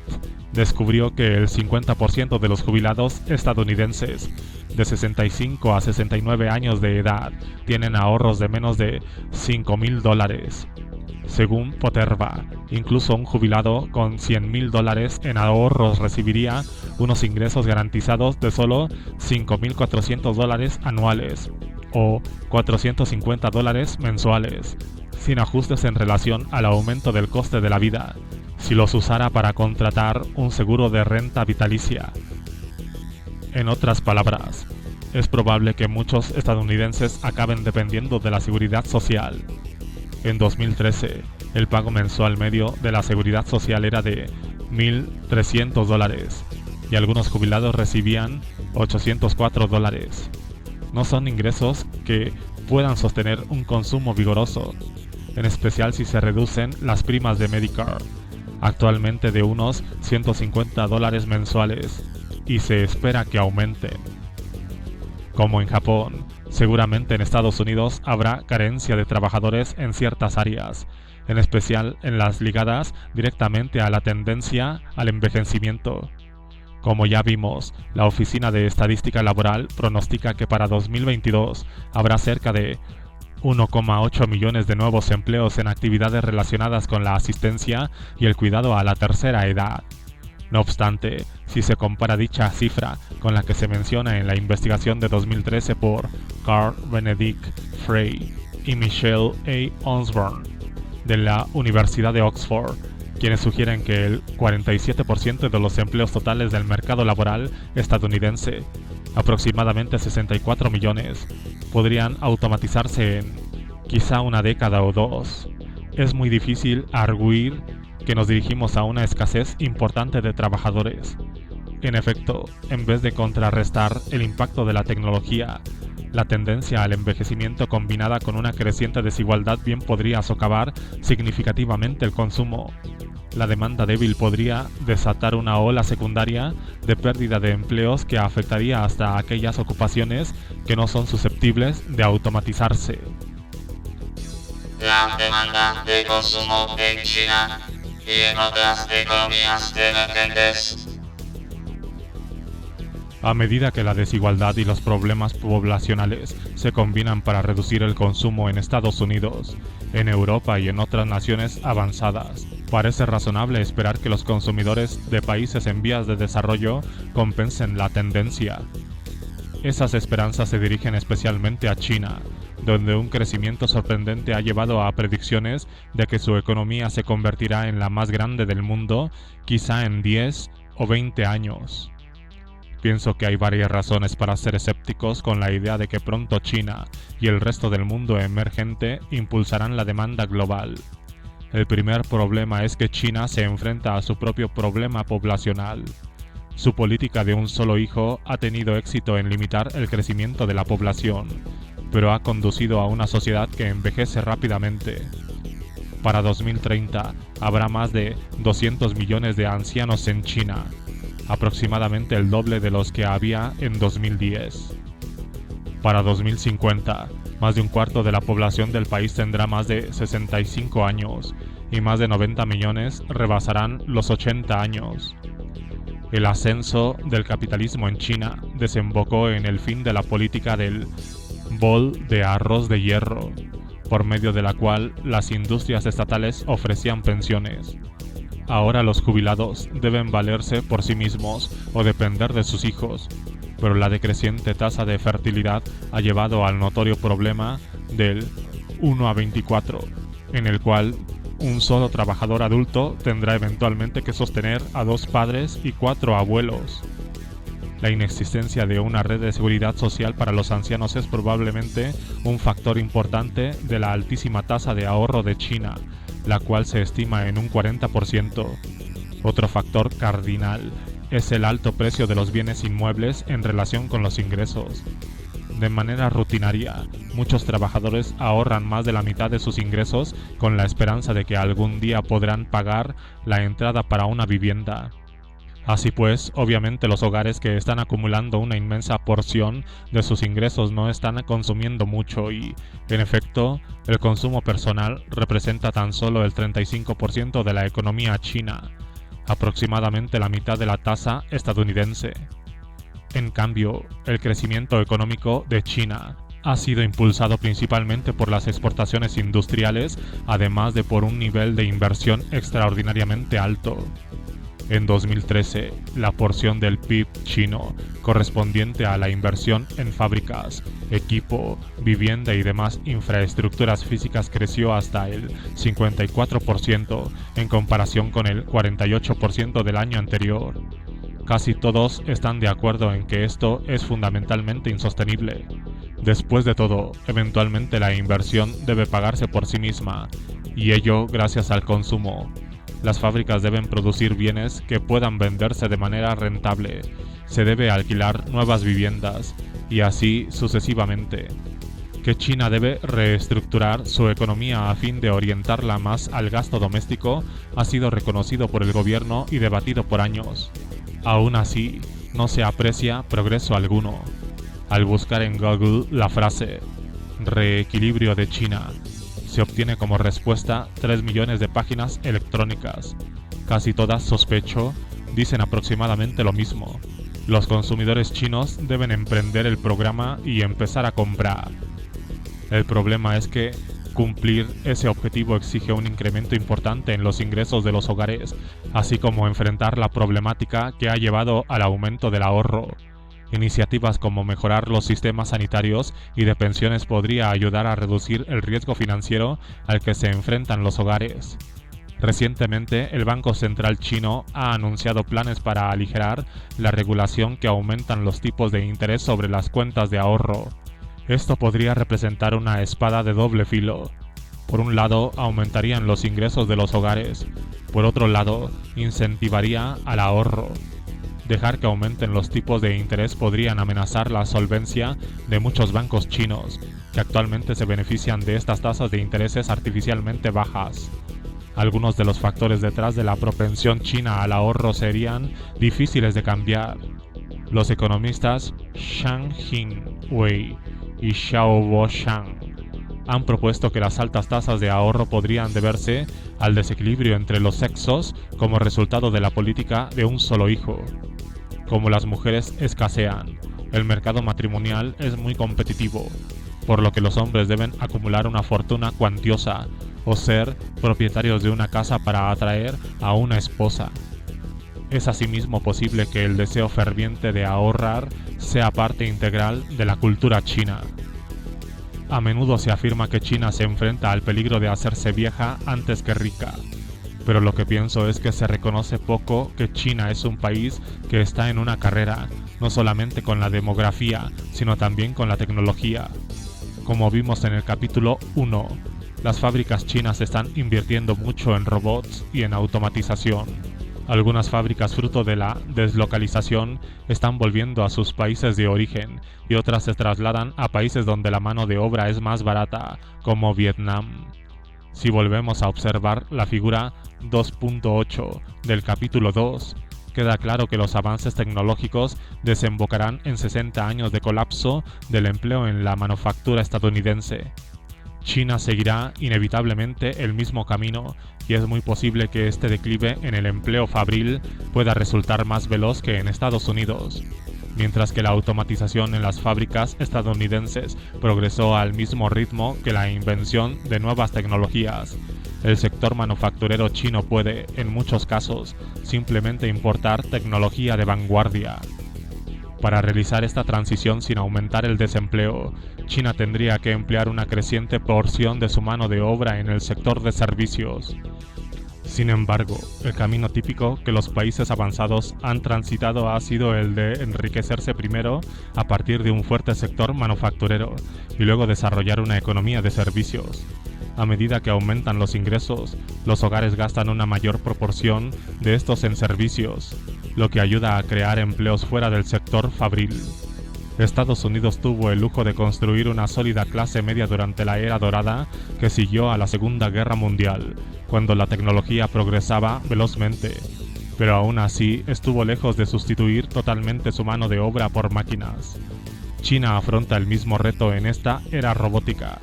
descubrió que el 50% de los jubilados estadounidenses de 65 a 69 años de edad tienen ahorros de menos de $5,000. Según Poterba, incluso un jubilado con $100,000 en ahorros recibiría unos ingresos garantizados de solo $5,400 anuales o $450 mensuales, sin ajustes en relación al aumento del coste de la vida, si los usara para contratar un seguro de renta vitalicia. En otras palabras, es probable que muchos estadounidenses acaben dependiendo de la seguridad social. En 2013, el pago mensual medio de la seguridad social era de $1,300 y algunos jubilados recibían $804. No son ingresos que puedan sostener un consumo vigoroso, en especial si se reducen las primas de Medicare, actualmente de unos $150 mensuales, y se espera que aumenten. Como en Japón, seguramente en Estados Unidos habrá carencia de trabajadores en ciertas áreas, en especial en las ligadas directamente a la tendencia al envejecimiento. Como ya vimos, la Oficina de Estadística Laboral pronostica que para 2022 habrá cerca de 1,8 millones de nuevos empleos en actividades relacionadas con la asistencia y el cuidado a la tercera edad. No obstante, si se compara dicha cifra con la que se menciona en la investigación de 2013 por Carl Benedict Frey y Michelle A. Osborne de la Universidad de Oxford, quienes sugieren que el 47% de los empleos totales del mercado laboral estadounidense, aproximadamente 64 millones, podrían automatizarse en quizá una década o dos. Es muy difícil arguir que nos dirigimos a una escasez importante de trabajadores. En efecto, en vez de contrarrestar el impacto de la tecnología, la tendencia al envejecimiento combinada con una creciente desigualdad bien podría socavar significativamente el consumo. La demanda débil podría desatar una ola secundaria de pérdida de empleos que afectaría hasta aquellas ocupaciones que no son susceptibles de automatizarse. La demanda de consumo en China y en otras economías emergentes. A medida que la desigualdad y los problemas poblacionales se combinan para reducir el consumo en Estados Unidos, en Europa y en otras naciones avanzadas, parece razonable esperar que los consumidores de países en vías de desarrollo compensen la tendencia. Esas esperanzas se dirigen especialmente a China, donde un crecimiento sorprendente ha llevado a predicciones de que su economía se convertirá en la más grande del mundo, quizá en 10 o 20 años. Pienso que hay varias razones para ser escépticos con la idea de que pronto China y el resto del mundo emergente impulsarán la demanda global. El primer problema es que China se enfrenta a su propio problema poblacional. Su política de un solo hijo ha tenido éxito en limitar el crecimiento de la población, pero ha conducido a una sociedad que envejece rápidamente. Para 2030 habrá más de 200 millones de ancianos en China, aproximadamente el doble de los que había en 2010. Para 2050, más de un cuarto de la población del país tendrá más de 65 años y más de 90 millones rebasarán los 80 años. El ascenso del capitalismo en China desembocó en el fin de la política del bol de arroz de hierro, por medio de la cual las industrias estatales ofrecían pensiones. Ahora los jubilados deben valerse por sí mismos o depender de sus hijos, pero la decreciente tasa de fertilidad ha llevado al notorio problema del 1 a 24, en el cual un solo trabajador adulto tendrá eventualmente que sostener a 2 padres y 4 abuelos. La inexistencia de una red de seguridad social para los ancianos es probablemente un factor importante de la altísima tasa de ahorro de China, la cual se estima en un 40%. Otro factor cardinal es el alto precio de los bienes inmuebles en relación con los ingresos. De manera rutinaria, muchos trabajadores ahorran más de la mitad de sus ingresos con la esperanza de que algún día podrán pagar la entrada para una vivienda. Así pues, obviamente los hogares que están acumulando una inmensa porción de sus ingresos no están consumiendo mucho y, en efecto, el consumo personal representa tan solo el 35% de la economía china, aproximadamente la mitad de la tasa estadounidense. En cambio, el crecimiento económico de China ha sido impulsado principalmente por las exportaciones industriales, además de por un nivel de inversión extraordinariamente alto. En 2013, la porción del PIB chino correspondiente a la inversión en fábricas, equipo, vivienda y demás infraestructuras físicas creció hasta el 54% en comparación con el 48% del año anterior. Casi todos están de acuerdo en que esto es fundamentalmente insostenible. Después de todo, eventualmente la inversión debe pagarse por sí misma, y ello gracias al consumo. Las fábricas deben producir bienes que puedan venderse de manera rentable, se debe alquilar nuevas viviendas, y así sucesivamente. Que China debe reestructurar su economía a fin de orientarla más al gasto doméstico ha sido reconocido por el gobierno y debatido por años. Aún así, no se aprecia progreso alguno. Al buscar en Google la frase "reequilibrio de China", se obtiene como respuesta 3 millones de páginas electrónicas. Casi todas, sospecho, dicen aproximadamente lo mismo. Los consumidores chinos deben emprender el programa y empezar a comprar. El problema es que cumplir ese objetivo exige un incremento importante en los ingresos de los hogares, así como enfrentar la problemática que ha llevado al aumento del ahorro. Iniciativas como mejorar los sistemas sanitarios y de pensiones podría ayudar a reducir el riesgo financiero al que se enfrentan los hogares. Recientemente, el Banco Central chino ha anunciado planes para aligerar la regulación que aumentan los tipos de interés sobre las cuentas de ahorro. Esto podría representar una espada de doble filo. Por un lado, aumentarían los ingresos de los hogares. Por otro lado, incentivaría al ahorro. Dejar que aumenten los tipos de interés podrían amenazar la solvencia de muchos bancos chinos, que actualmente se benefician de estas tasas de intereses artificialmente bajas. Algunos de los factores detrás de la propensión china al ahorro serían difíciles de cambiar. Los economistas Zhang Jingwei y Xiao Boshang han propuesto que las altas tasas de ahorro podrían deberse al desequilibrio entre los sexos como resultado de la política de un solo hijo. Como las mujeres escasean, el mercado matrimonial es muy competitivo, por lo que los hombres deben acumular una fortuna cuantiosa o ser propietarios de una casa para atraer a una esposa. Es asimismo posible que el deseo ferviente de ahorrar sea parte integral de la cultura china. A menudo se afirma que China se enfrenta al peligro de hacerse vieja antes que rica, pero lo que pienso es que se reconoce poco que China es un país que está en una carrera, no solamente con la demografía, sino también con la tecnología. Como vimos en el capítulo 1, las fábricas chinas están invirtiendo mucho en robots y en automatización. Algunas fábricas fruto de la deslocalización están volviendo a sus países de origen y otras se trasladan a países donde la mano de obra es más barata, como Vietnam. Si volvemos a observar la figura 2.8 del capítulo 2, queda claro que los avances tecnológicos desembocarán en 60 años de colapso del empleo en la manufactura estadounidense. China seguirá inevitablemente el mismo camino y es muy posible que este declive en el empleo fabril pueda resultar más veloz que en Estados Unidos. Mientras que la automatización en las fábricas estadounidenses progresó al mismo ritmo que la invención de nuevas tecnologías, el sector manufacturero chino puede, en muchos casos, simplemente importar tecnología de vanguardia. Para realizar esta transición sin aumentar el desempleo, China tendría que emplear una creciente porción de su mano de obra en el sector de servicios. Sin embargo, el camino típico que los países avanzados han transitado ha sido el de enriquecerse primero a partir de un fuerte sector manufacturero y luego desarrollar una economía de servicios. A medida que aumentan los ingresos, los hogares gastan una mayor proporción de estos en servicios, lo que ayuda a crear empleos fuera del sector fabril. Estados Unidos tuvo el lujo de construir una sólida clase media durante la era dorada que siguió a la Segunda Guerra Mundial, cuando la tecnología progresaba velozmente, pero aún así estuvo lejos de sustituir totalmente su mano de obra por máquinas. China afronta el mismo reto en esta era robótica,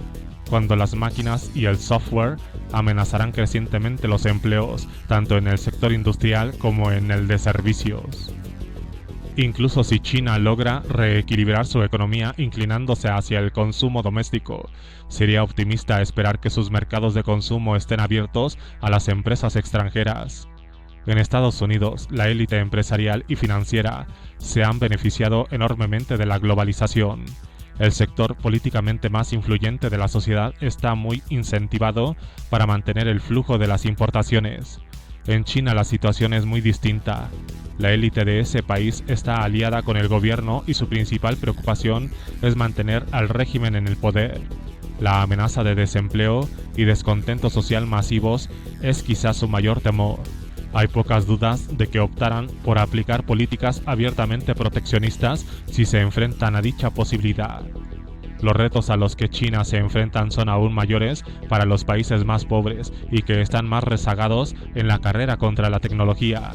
cuando las máquinas y el software amenazarán crecientemente los empleos, tanto en el sector industrial como en el de servicios. Incluso si China logra reequilibrar su economía inclinándose hacia el consumo doméstico, sería optimista esperar que sus mercados de consumo estén abiertos a las empresas extranjeras. En Estados Unidos, la élite empresarial y financiera se han beneficiado enormemente de la globalización. El sector políticamente más influyente de la sociedad está muy incentivado para mantener el flujo de las importaciones. En China la situación es muy distinta. La élite de ese país está aliada con el gobierno y su principal preocupación es mantener al régimen en el poder. La amenaza de desempleo y descontento social masivos es quizás su mayor temor. Hay pocas dudas de que optarán por aplicar políticas abiertamente proteccionistas si se enfrentan a dicha posibilidad. Los retos a los que China se enfrentan son aún mayores para los países más pobres y que están más rezagados en la carrera contra la tecnología.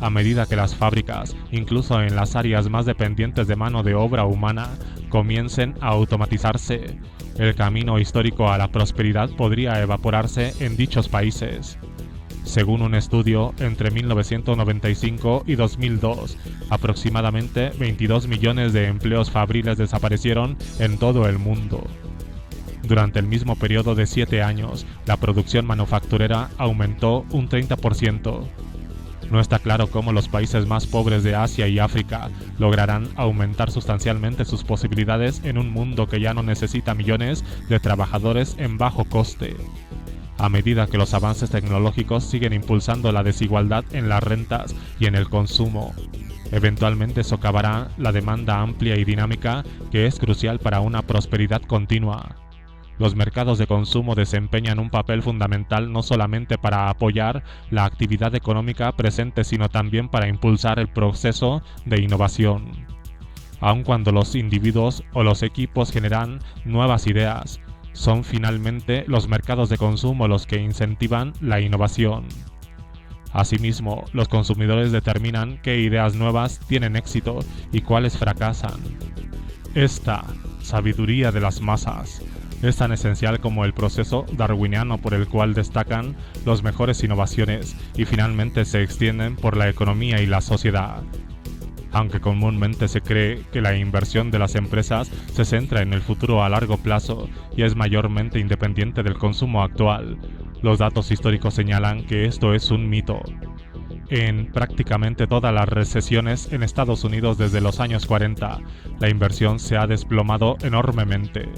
A medida que las fábricas, incluso en las áreas más dependientes de mano de obra humana, comiencen a automatizarse, el camino histórico a la prosperidad podría evaporarse en dichos países. Según un estudio, entre 1995 y 2002, aproximadamente 22 millones de empleos fabriles desaparecieron en todo el mundo. Durante el mismo periodo de 7 años, la producción manufacturera aumentó un 30%. No está claro cómo los países más pobres de Asia y África lograrán aumentar sustancialmente sus posibilidades en un mundo que ya no necesita millones de trabajadores en bajo coste. A medida que los avances tecnológicos siguen impulsando la desigualdad en las rentas y en el consumo, eventualmente socavará la demanda amplia y dinámica que es crucial para una prosperidad continua. Los mercados de consumo desempeñan un papel fundamental no solamente para apoyar la actividad económica presente, sino también para impulsar el proceso de innovación. Aun cuando los individuos o los equipos generan nuevas ideas, son finalmente los mercados de consumo los que incentivan la innovación. Asimismo, los consumidores determinan qué ideas nuevas tienen éxito y cuáles fracasan. Esta sabiduría de las masas es tan esencial como el proceso darwiniano por el cual destacan las mejores innovaciones y finalmente se extienden por la economía y la sociedad. Aunque comúnmente se cree que la inversión de las empresas se centra en el futuro a largo plazo y es mayormente independiente del consumo actual, los datos históricos señalan que esto es un mito. En prácticamente todas las recesiones en Estados Unidos desde los años 40, la inversión se ha desplomado enormemente.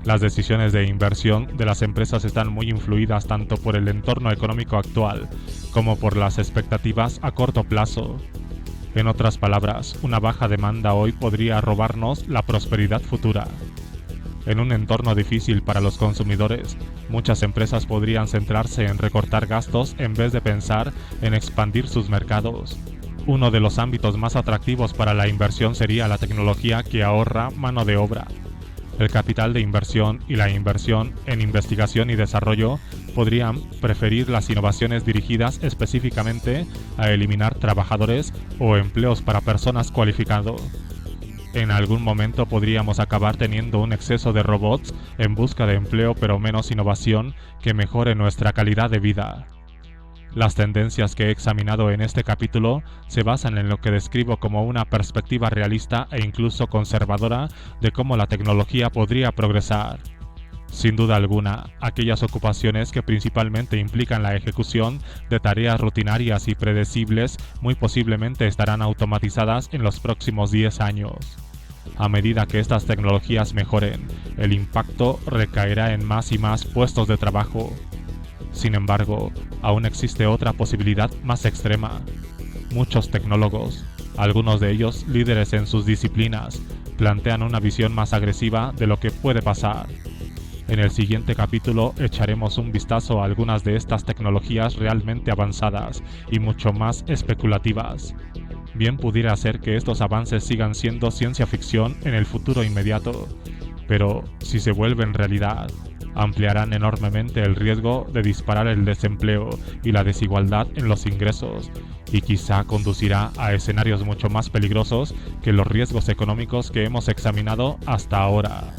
Las decisiones de inversión de las empresas están muy influidas tanto por el entorno económico actual como por las expectativas a corto plazo. En otras palabras, una baja demanda hoy podría robarnos la prosperidad futura. En un entorno difícil para los consumidores, muchas empresas podrían centrarse en recortar gastos en vez de pensar en expandir sus mercados. Uno de los ámbitos más atractivos para la inversión sería la tecnología que ahorra mano de obra. El capital de inversión y la inversión en investigación y desarrollo podrían preferir las innovaciones dirigidas específicamente a eliminar trabajadores o empleos para personas cualificadas. En algún momento podríamos acabar teniendo un exceso de robots en busca de empleo pero menos innovación que mejore nuestra calidad de vida. Las tendencias que he examinado en este capítulo se basan en lo que describo como una perspectiva realista e incluso conservadora de cómo la tecnología podría progresar. Sin duda alguna, aquellas ocupaciones que principalmente implican la ejecución de tareas rutinarias y predecibles muy posiblemente estarán automatizadas en los próximos 10 años. A medida que estas tecnologías mejoren, el impacto recaerá en más y más puestos de trabajo. Sin embargo, aún existe otra posibilidad más extrema. Muchos tecnólogos, algunos de ellos líderes en sus disciplinas, plantean una visión más agresiva de lo que puede pasar. En el siguiente capítulo echaremos un vistazo a algunas de estas tecnologías realmente avanzadas y mucho más especulativas. Bien pudiera ser que estos avances sigan siendo ciencia ficción en el futuro inmediato, pero si se vuelven realidad, ampliarán enormemente el riesgo de disparar el desempleo y la desigualdad en los ingresos, y quizá conducirá a escenarios mucho más peligrosos que los riesgos económicos que hemos examinado hasta ahora.